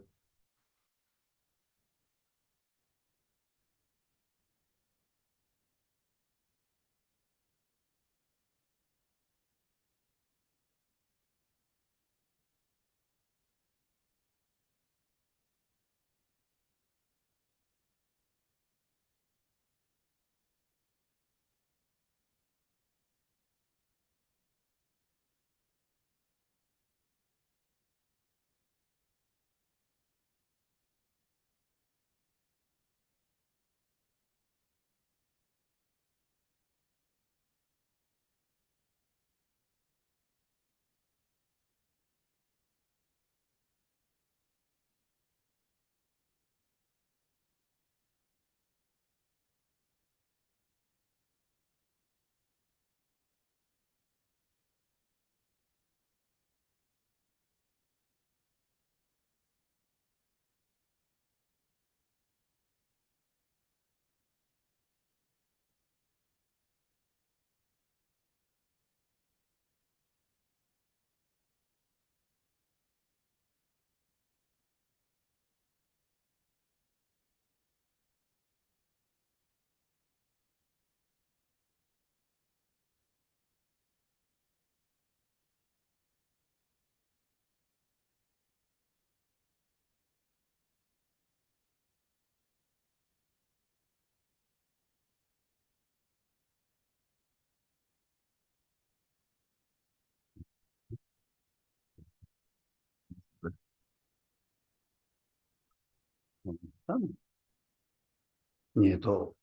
B: Nieto,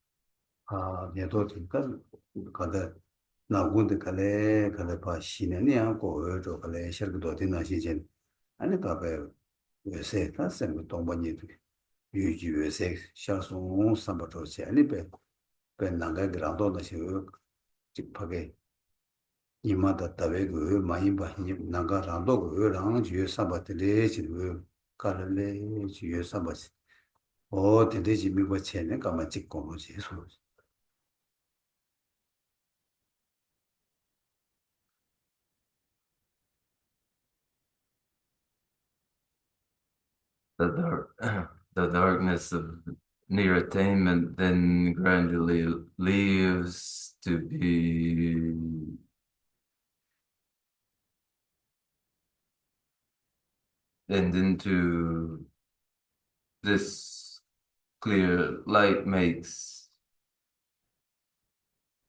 B: Nieto Tinkan, Kada, Nagun Kale, Kalapa, Shinania, go to Kale, Shergotina Shin, and the Kabe, we say that's a Tombani, you say, Shasun, Sabato, Chalipe, Penanga Grandona, Chipage, Imada Tavego, Maimba, Naga Rando, Rang, you Sabatele, Kalale, you Sabas. Oh, the Jimmy was Chen, come a chick como Jesus.
A: The dark, the darkness of near attainment then gradually leaves to be, and into this clear light makes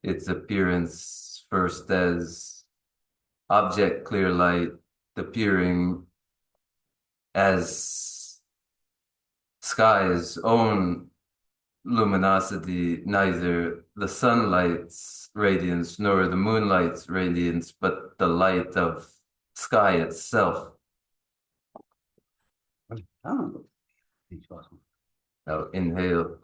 A: its appearance first as object clear light, appearing as sky's own luminosity, neither the sunlight's radiance nor the moonlight's radiance, but the light of sky itself. Now inhale.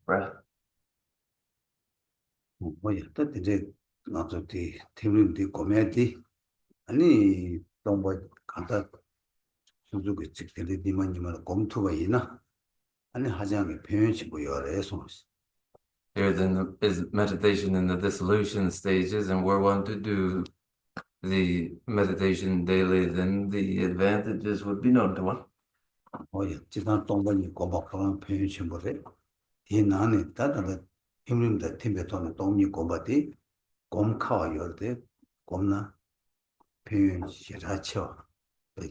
A: Breath.
B: 뭐야, 또 이제 나도 뒤 팀인데 고메디 아니 동뭐 간다 수주가 직들이 니만님을 검토가 있나? 아니 하장의 표현치 뭐 여래서
A: Here then is meditation in the dissolution stages, and we're one to do the meditation daily, then the advantages would be known to one.
B: 뭐야, 지난 동반이 고박하는 표현치 뭐래? 이 나는 다들 힘름다 팀에 돈을 동미 고바디 곰카와 열대 곰나 표현치 자체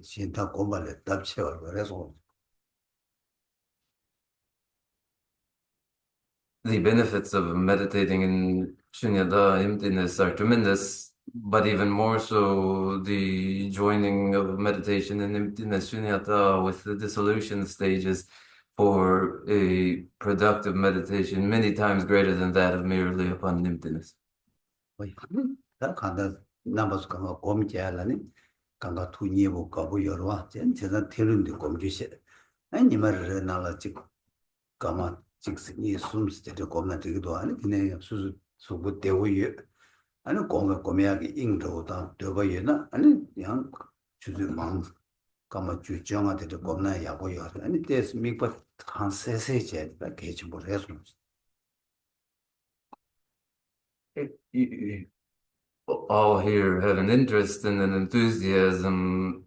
B: 진짜 고발에 답쳐 그래서
A: The benefits of meditating in shunyata, emptiness, are tremendous, but even more so the joining of meditation in emptiness, shunyata, with the dissolution stages for a productive meditation, many times greater than that of merely upon emptiness.
B: 뭐야, 다 간다 남아서 가면 곰자라니 간가 투니고 가고 열와 제가 테른데 곰주시 아니 말을 나라 지 가마 직스니 숨스테 곰나 되기도 아니 그냥 수수 수고 대우여 아니 곰하게 인도다 되어야나 아니 양 주주 마음 가마 주정한테 곰나 야고요 아니 데스 미과 한 세세제 개치 못해서
A: All here have an interest and an enthusiasm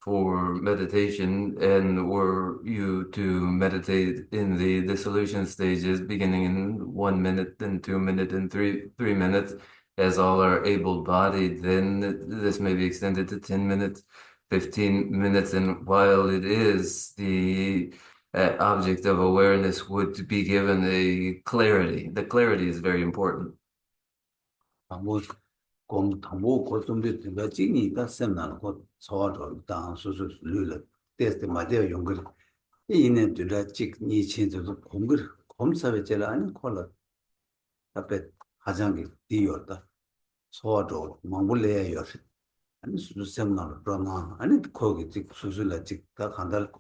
A: for meditation, and were you to meditate in the dissolution stages, beginning in 1 minute, then 2 minutes, and three minutes, as all are able-bodied, then this may be extended to 10 minutes, 15 minutes, and while it is the object of awareness would be given a clarity. The clarity is very important.
B: 뭐 곰 당고 고좀도 내가 찍니까 셈나는 거 저도 당 수수 룰을 테스트 맞아요 용거 이는 들어 찍니 친구도 공글 검사에 제일 아니 콜라 앞에 가장이 뒤였다 저도 망불래요 아니 수수 셈나로 그러나 아니 거기 찍 수술라 찍다 간달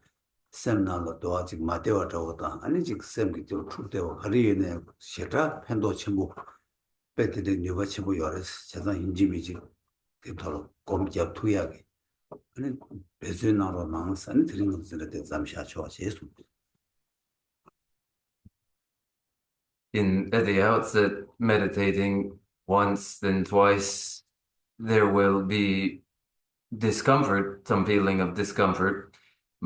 B: 셈나로 또 아직 맞대와 저거다 아니 찍 셈이 좀 풀대고 가리네 싫다 팬도 친구 배들이 누가 치고 열어서 제가 인지미지 그토록 공기업 투약이 아니 배수나로 망산 드린 것들에 대해 잠시하죠 예수
A: At the outset, meditating once, then twice, there will be discomfort, some feeling of discomfort.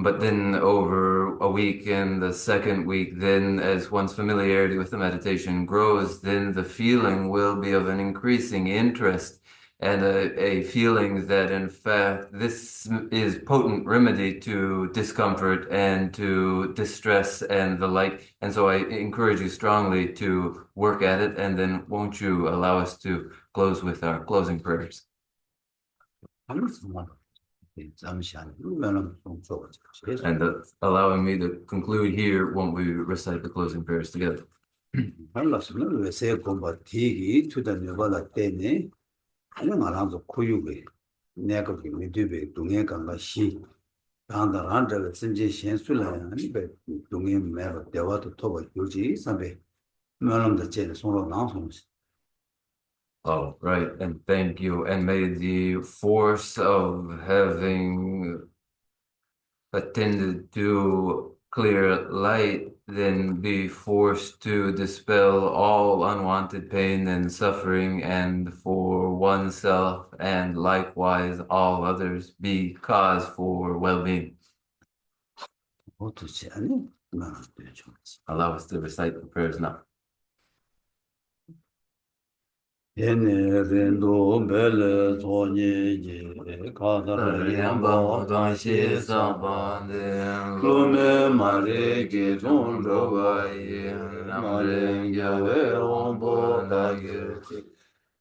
A: But then over a week and the second week, then as one's familiarity with the meditation grows, then the feeling will be of an increasing interest and a feeling that in fact this is potent remedy to discomfort and to distress and the like. And so I encourage you strongly to work at it, and then won't you allow us to close with our closing prayers?
B: 잠시한 그러면은 좀 좋아져 예수
A: And allowing me to conclude here when we recite the closing prayers together.
B: 알았으면 왜세 공부 뒤기 투던 여발라 때네 아니 말아서 고유게 내가 그 미드베 동해 간가 시 당다란데 심지 현술라 아니 배 동해 매로 대화도 토고 요지 선배 면험도 제일 손으로 나서는
A: Oh, right. And thank you. And may the force of having attended to clear light then be forced to dispel all unwanted pain and suffering, and for oneself and likewise all others be cause for well-being.
B: 어떻게 아니 나는 되죠
A: Allow us to recite the prayers now.
B: 렌도 벨 소니지 가다르양바
A: 당시 사바네
B: 루메 마레게
A: 존로바이 남랭야웨 옴보다게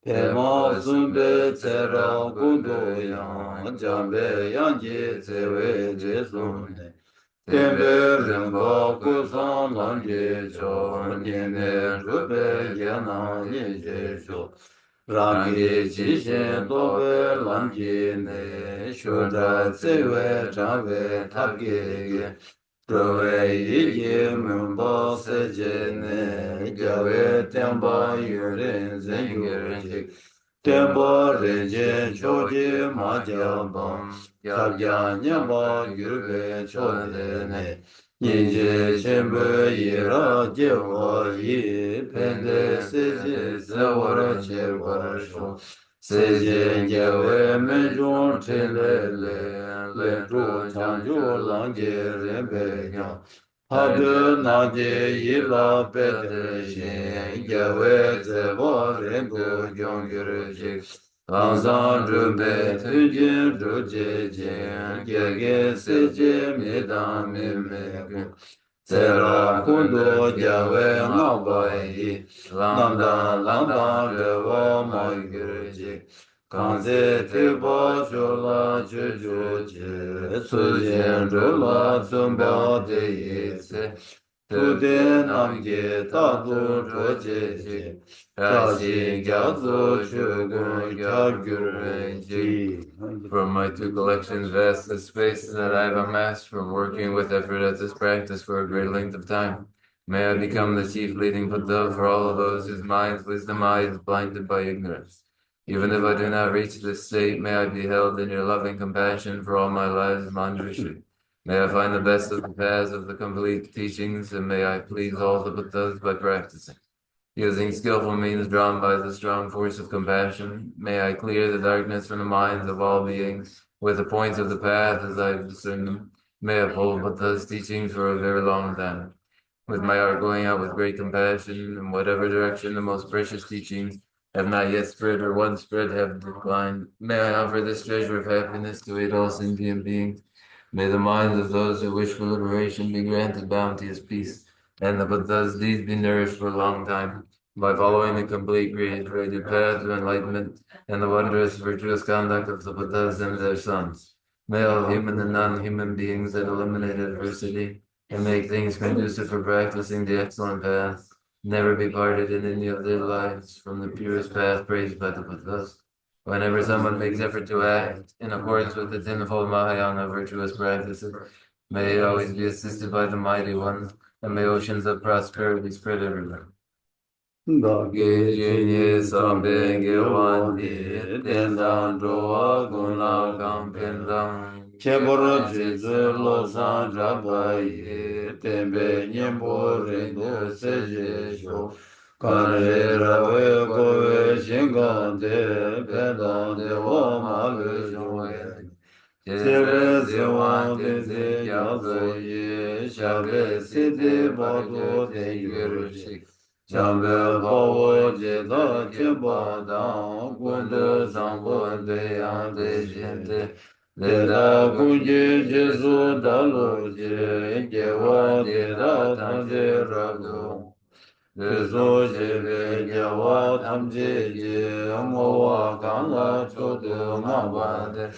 B: 대마순베 제라 군도양 잠베 양지 제웨 제손네 템베르바 구산란제 존니네 루베 야나니 제쇼 라게 지신 도베 란지네 쇼다 제웨 자베 타게 Dove yi mumba se je ne gyawe tenpa yurin zen yurjik tenpa rinjen choji ma jabam kyabja nyamba yurve chole ne Yinje chenpe yira jewa yi pende se je sewara chebar sho se je gyawe me jun tenle le zhu changju langje renpe kyang Hade nage yila pede shen gyawe zeba renpo gyong gyurjik Anzan rumbe tujin ruje jen gyage se je medan me Tsera kundu gyawe ngabayi Lamdan lamdan rewa ma gyurjik Kanze tiba shula juju je Sujen rula tsumba de yitse Tude namge tatu choje je Rashi gyatso shugun gyagurji
A: From my two collections, vast the space that I have amassed from working with effort at this practice for a great length of time. May I become the chief leading Buddha for all of those whose minds, wisdom eyes blinded by ignorance. Even if I do not reach this state, may I be held in your loving compassion for all my lives, Manjushri. May I find the best of the paths of the complete teachings, and may I please all the Buddhas by practicing. Using skillful means drawn by the strong force of compassion, may I clear the darkness from the minds of all beings with the points of the path as I discern them. May I uphold Buddha's teachings for a very long time. With my heart going out with great compassion in whatever direction the most precious teachings have not yet spread or once spread have declined. May I offer this treasure of happiness to aid all sentient beings. May the minds of those who wish for liberation be granted bounteous peace, and the Buddha's deeds be nourished for a long time. By following the complete reiterated path to enlightenment and the wondrous virtuous conduct of the Buddhas and their sons. May all human and non-human beings that eliminate adversity and make things conducive for practicing the excellent path never be parted in any of their lives from the purest path praised by the Buddhas. Whenever someone makes effort to act in accordance with the tenfold Mahayana virtuous practices, may it always be assisted by the mighty ones, and may oceans of prosperity spread everywhere. Ge sambe ge wandi tendan roa guna kampendang
B: Cheboro jizu lo san rabayi tembe nyembo rendo seje sho Kare rawe kowe shingande pedan dewa malu shongwe Jebe zewan tenze yazo ye shabe sidi bado ten yurushik Chambe bawo jeda cheba dang kundu zangbo de yang de jente Deda kunji jesu dalu je gewa deda tangje rago Deso jebe gewa tamje je ngowa kanla chodo ngabande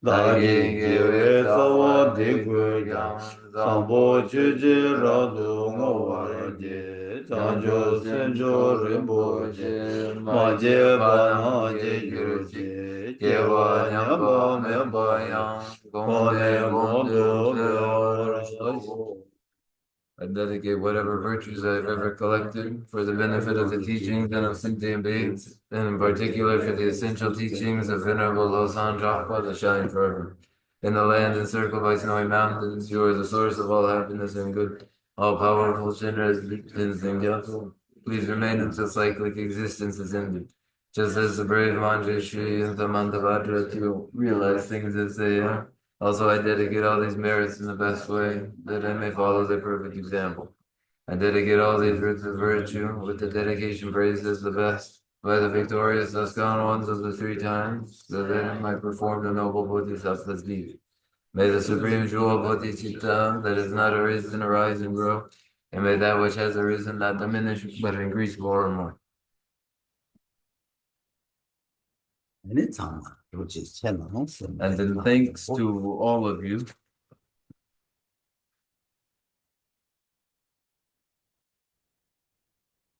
B: Dagi gewe sawa digu yang Sambo chuji rado ngowa je Chanjo senjo rimbo je Maje bana je gyurje Gewa nyamba memba yang Kone mondo beora shogo
A: I dedicate whatever virtues I have ever collected for the benefit of the teachings and of sentient beings, and in particular for the essential teachings of Venerable Losang Drakpa to shine forever. In the land encircled by snowy mountains, you are the source of all happiness and good, all powerful, generous, and gentle. Please remain until cyclic existence is ended. Just as the brave Manjushri and the Mandavadra to realize things as they are. Also, I dedicate all these merits in the best way, that I may follow their perfect example. I dedicate all these roots of virtue, with the dedication praised as the best, by the victorious Askan ones of the three times, so that I might perform the noble Bodhisattva's deed. May the supreme jewel Bodhicitta, that is not arisen, arise and grow, and may that which has arisen not diminish, but increase more and more. And then thanks to all of you